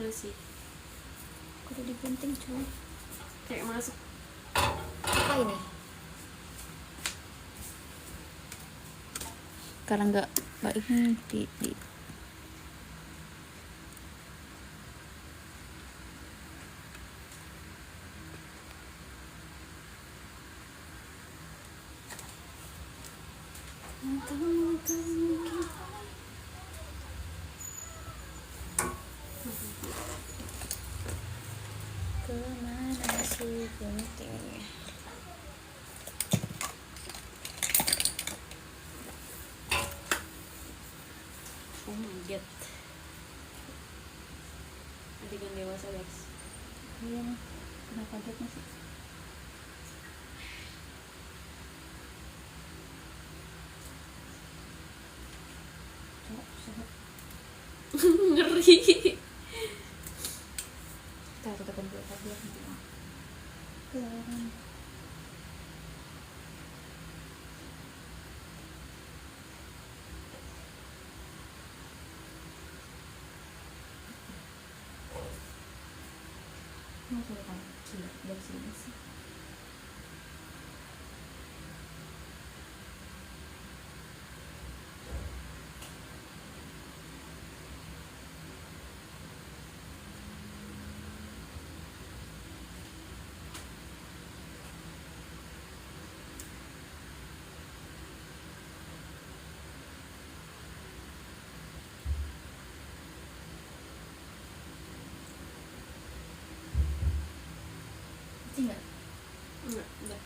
Masih Kudu digunting cuy. kayak masuk. Apa ini? Karena nggak ini di kemana si gunting? Oh my god, adegan dewasa guys. Iya, kenapa kaget masih? Ngeri. Kita tutupin dulu tadi ya nanti. Keren. Mau coba kan? Gila, dari sini sih. Enggak. Enggak, udah.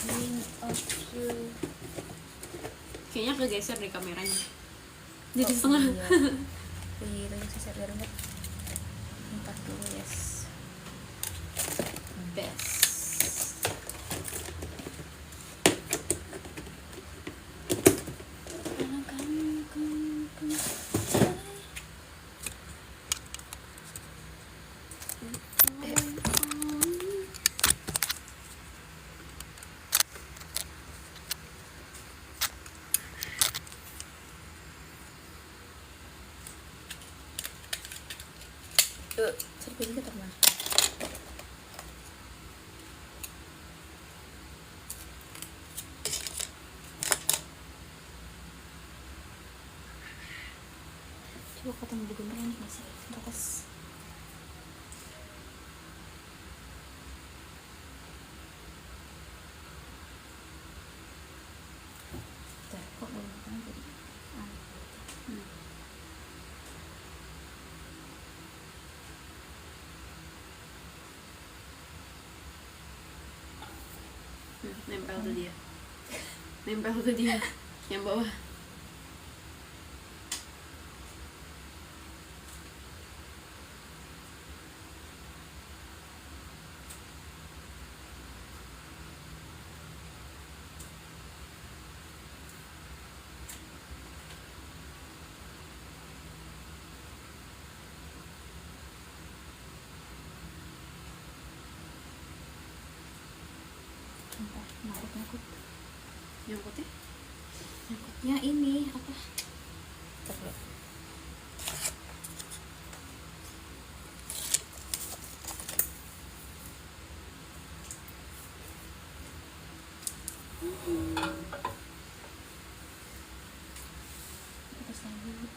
King of you. Kayaknya kegeser deh kameranya. Jadi setengah. Iya, tadi sisa biar enggak. 40 yes. Best. Serpihannya teman. Coba ketemu di gunting ini masih batas. Kok belum ketemu jadi Nempel tuh dia. Nempel tuh dia. Yang bawah. sumpah nyangkut. Nyangkutnya? Nyangkutnya ini apa? Coba. Terus lagi.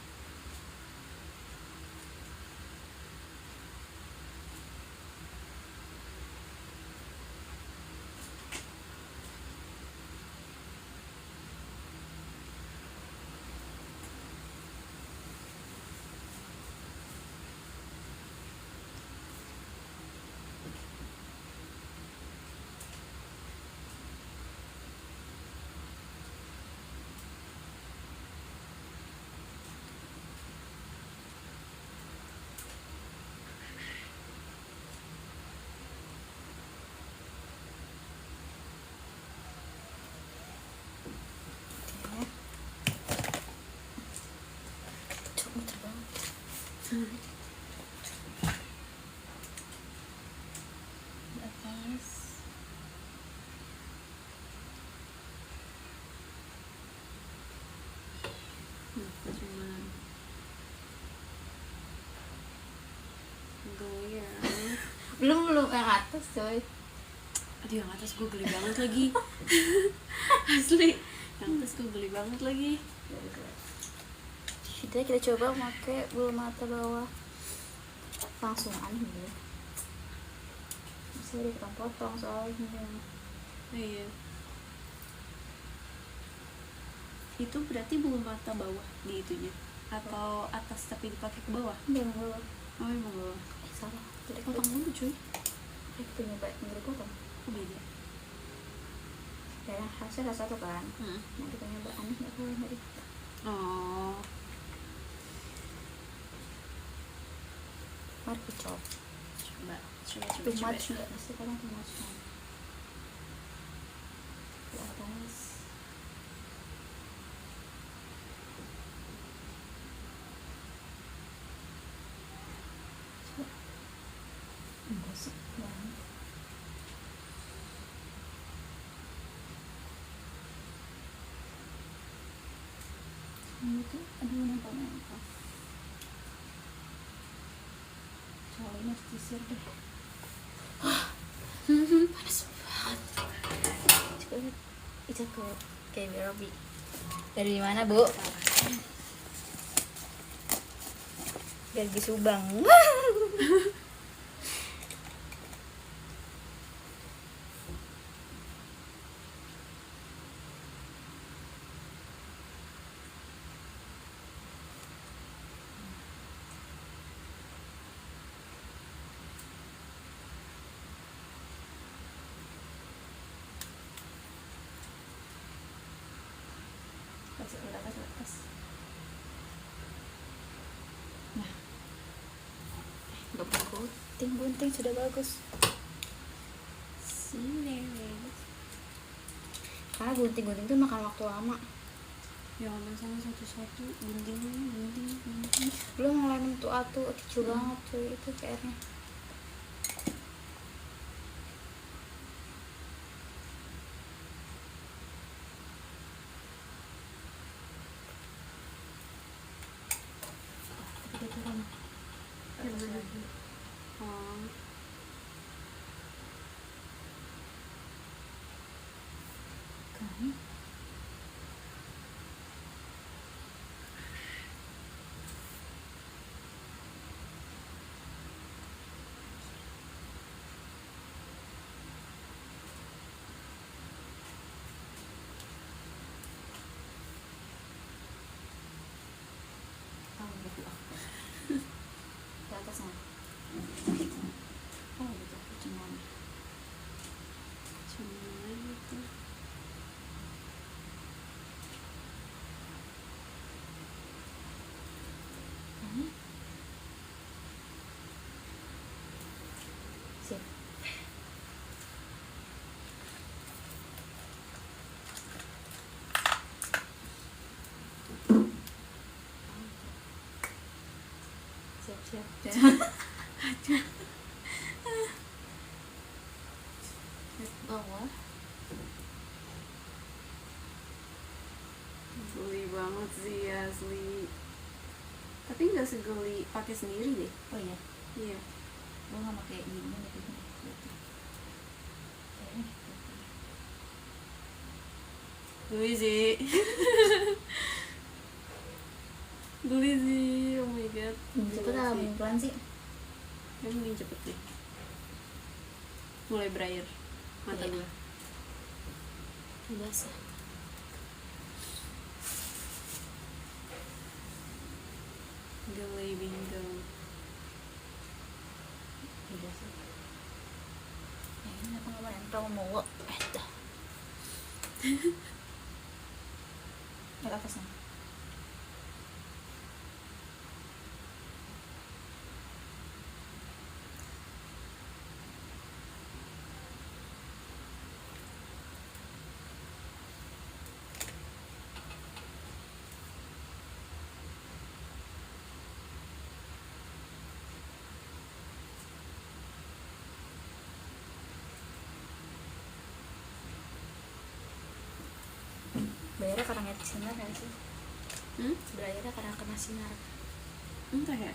Di atas. Cuman goyang. Belum yang atas coy. Aduh, yang atas gue geli banget lagi. Asli, yang atas gue geli banget lagi. Kita coba pakai bulu mata bawah. Langsung aneh ya. Bisa kita potong soalnya. Iya. Itu berarti bulu mata bawah di itunya atau atas tapi dipakai ke bawah? Dia yang bawah. Oh, emang bawah. Salah. Jadi potong dulu cuy. Kita nyoba yang potong. Oh, beda. Ya hasilnya satu kan. Hmm. Nah kita nyoba aneh nggak kalau nggak itu. Oh, Mari kita coba. coba. Too much nggak pasti kadang too much kan. Di atas. Coba. Enggak sih, banget. Ini tuh, aduh nempel. Soalnya harus disir deh. Panas banget. Coba itu kayak Robi. Dari mana bu? Dari Subang. Atas. Nah, nggak perlu gunting sudah bagus. Karena gunting tuh makan waktu lama. Ya aman sama satu-satu gunting. Belum ngelamin tuh kecil banget cuy itu PR-nya. Oh, Kan? Oh, gitu. Di atasnya. Oh, gitu. Cuman itu. sip. Siap. Bawah. Geli banget sih asli. Tapi nggak segeli pakai sendiri deh. Oh iya. Iya. Gue nggak pakai gini gitu. Geli sih. Geli sih. Oh my god. Cepet lah, pelan sih. Yang mending cepet deh. Mulai berair mata Iya. gue. Biasa. Geli bingung. Biasa. Ini apa nggak nempel mau? Dah. Ke atasnya. Bayarnya karena ngeliat sinar nggak sih? Hmm? Bayarnya karena kena sinar. Entah ya.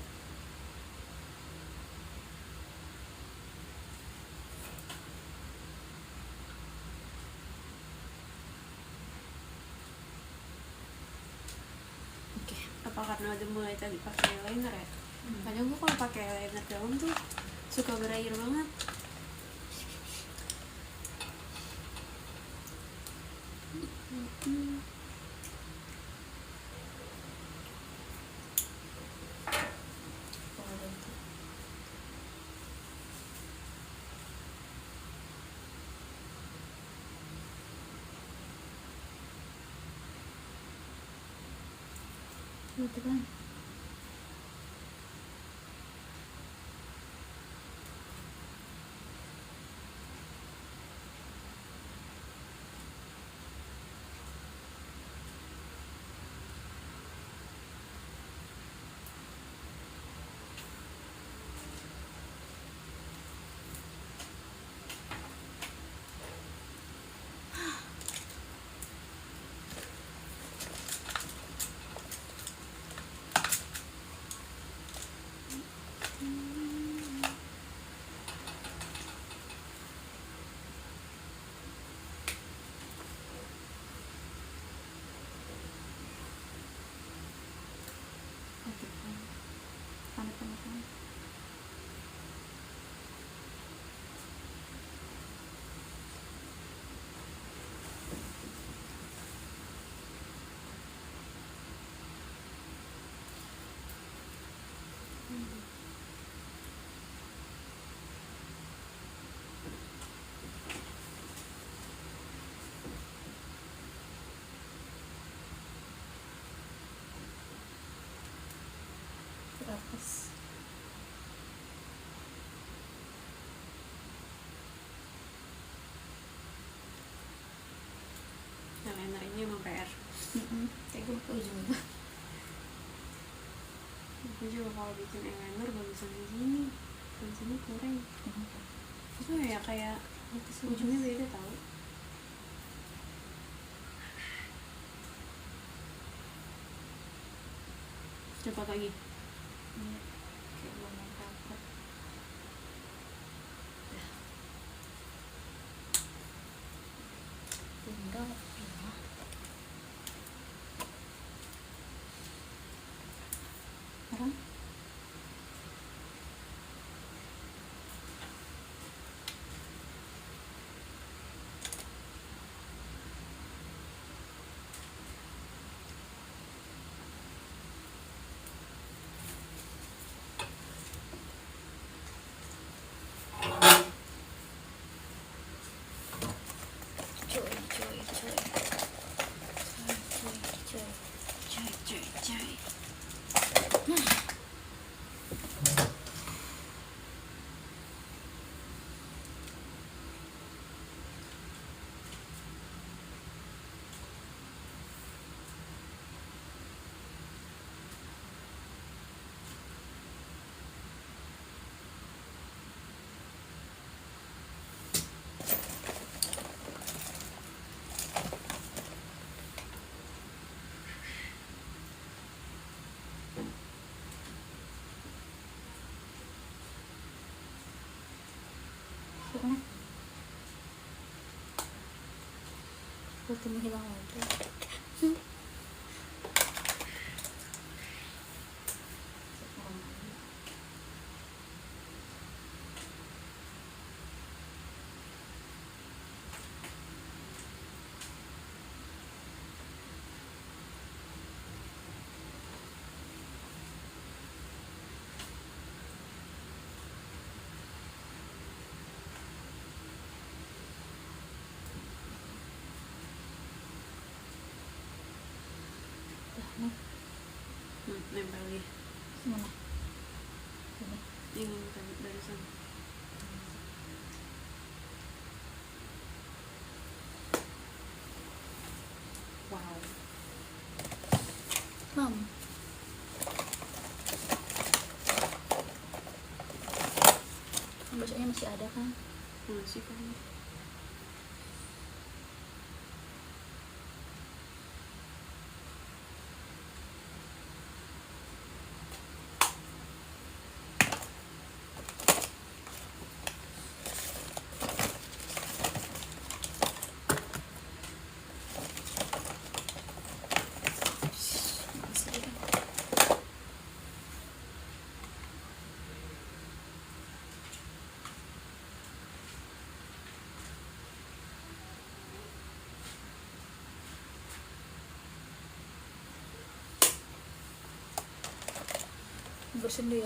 Oke. Apa karena udah mulai tadi pakai eyeliner ya? Kadang gue kalau pakai eyeliner dalam tuh suka berair banget. Oh, ada itu. Itu kan. Oke. Panas. Terus. Eyeliner ini emang PR. Kayak gue ke ujung itu. Gue juga kalau bikin eyeliner bagusan di sini, di sini kurang. Itu ya kayak ujungnya beda tau. Cepat lagi. Iya. Kayak belum mau dapat. Dah. Tinggal ini. Sekarang coy. Karena kulitnya hilang lagi. Nih, Nempel lagi. mana? Ini. Ini tadi barusan. Wow. Mam. Besoknya masih ada kan? Masih kan. bersedia.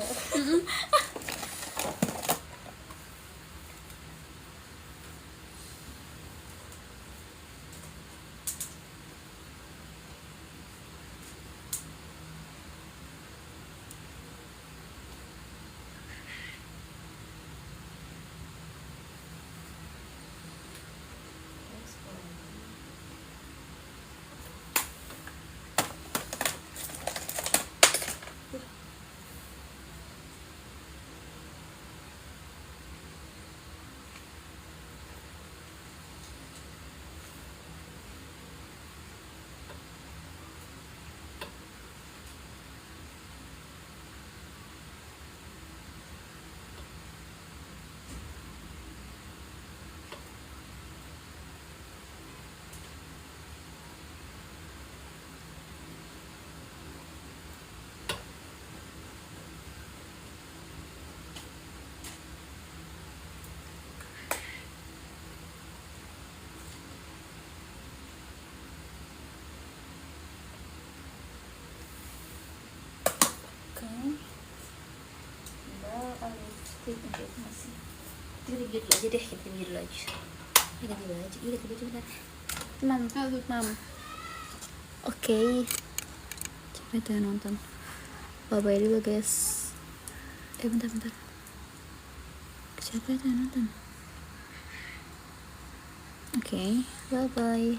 Masih kita tidur aja deh, kita tidur aja. Kita tidur aja, iya kita tidur bentar. Mam. Oke, capek tuh nonton. Bye bye dulu guys. Bentar. Capek tuh nonton. Oke, bye bye.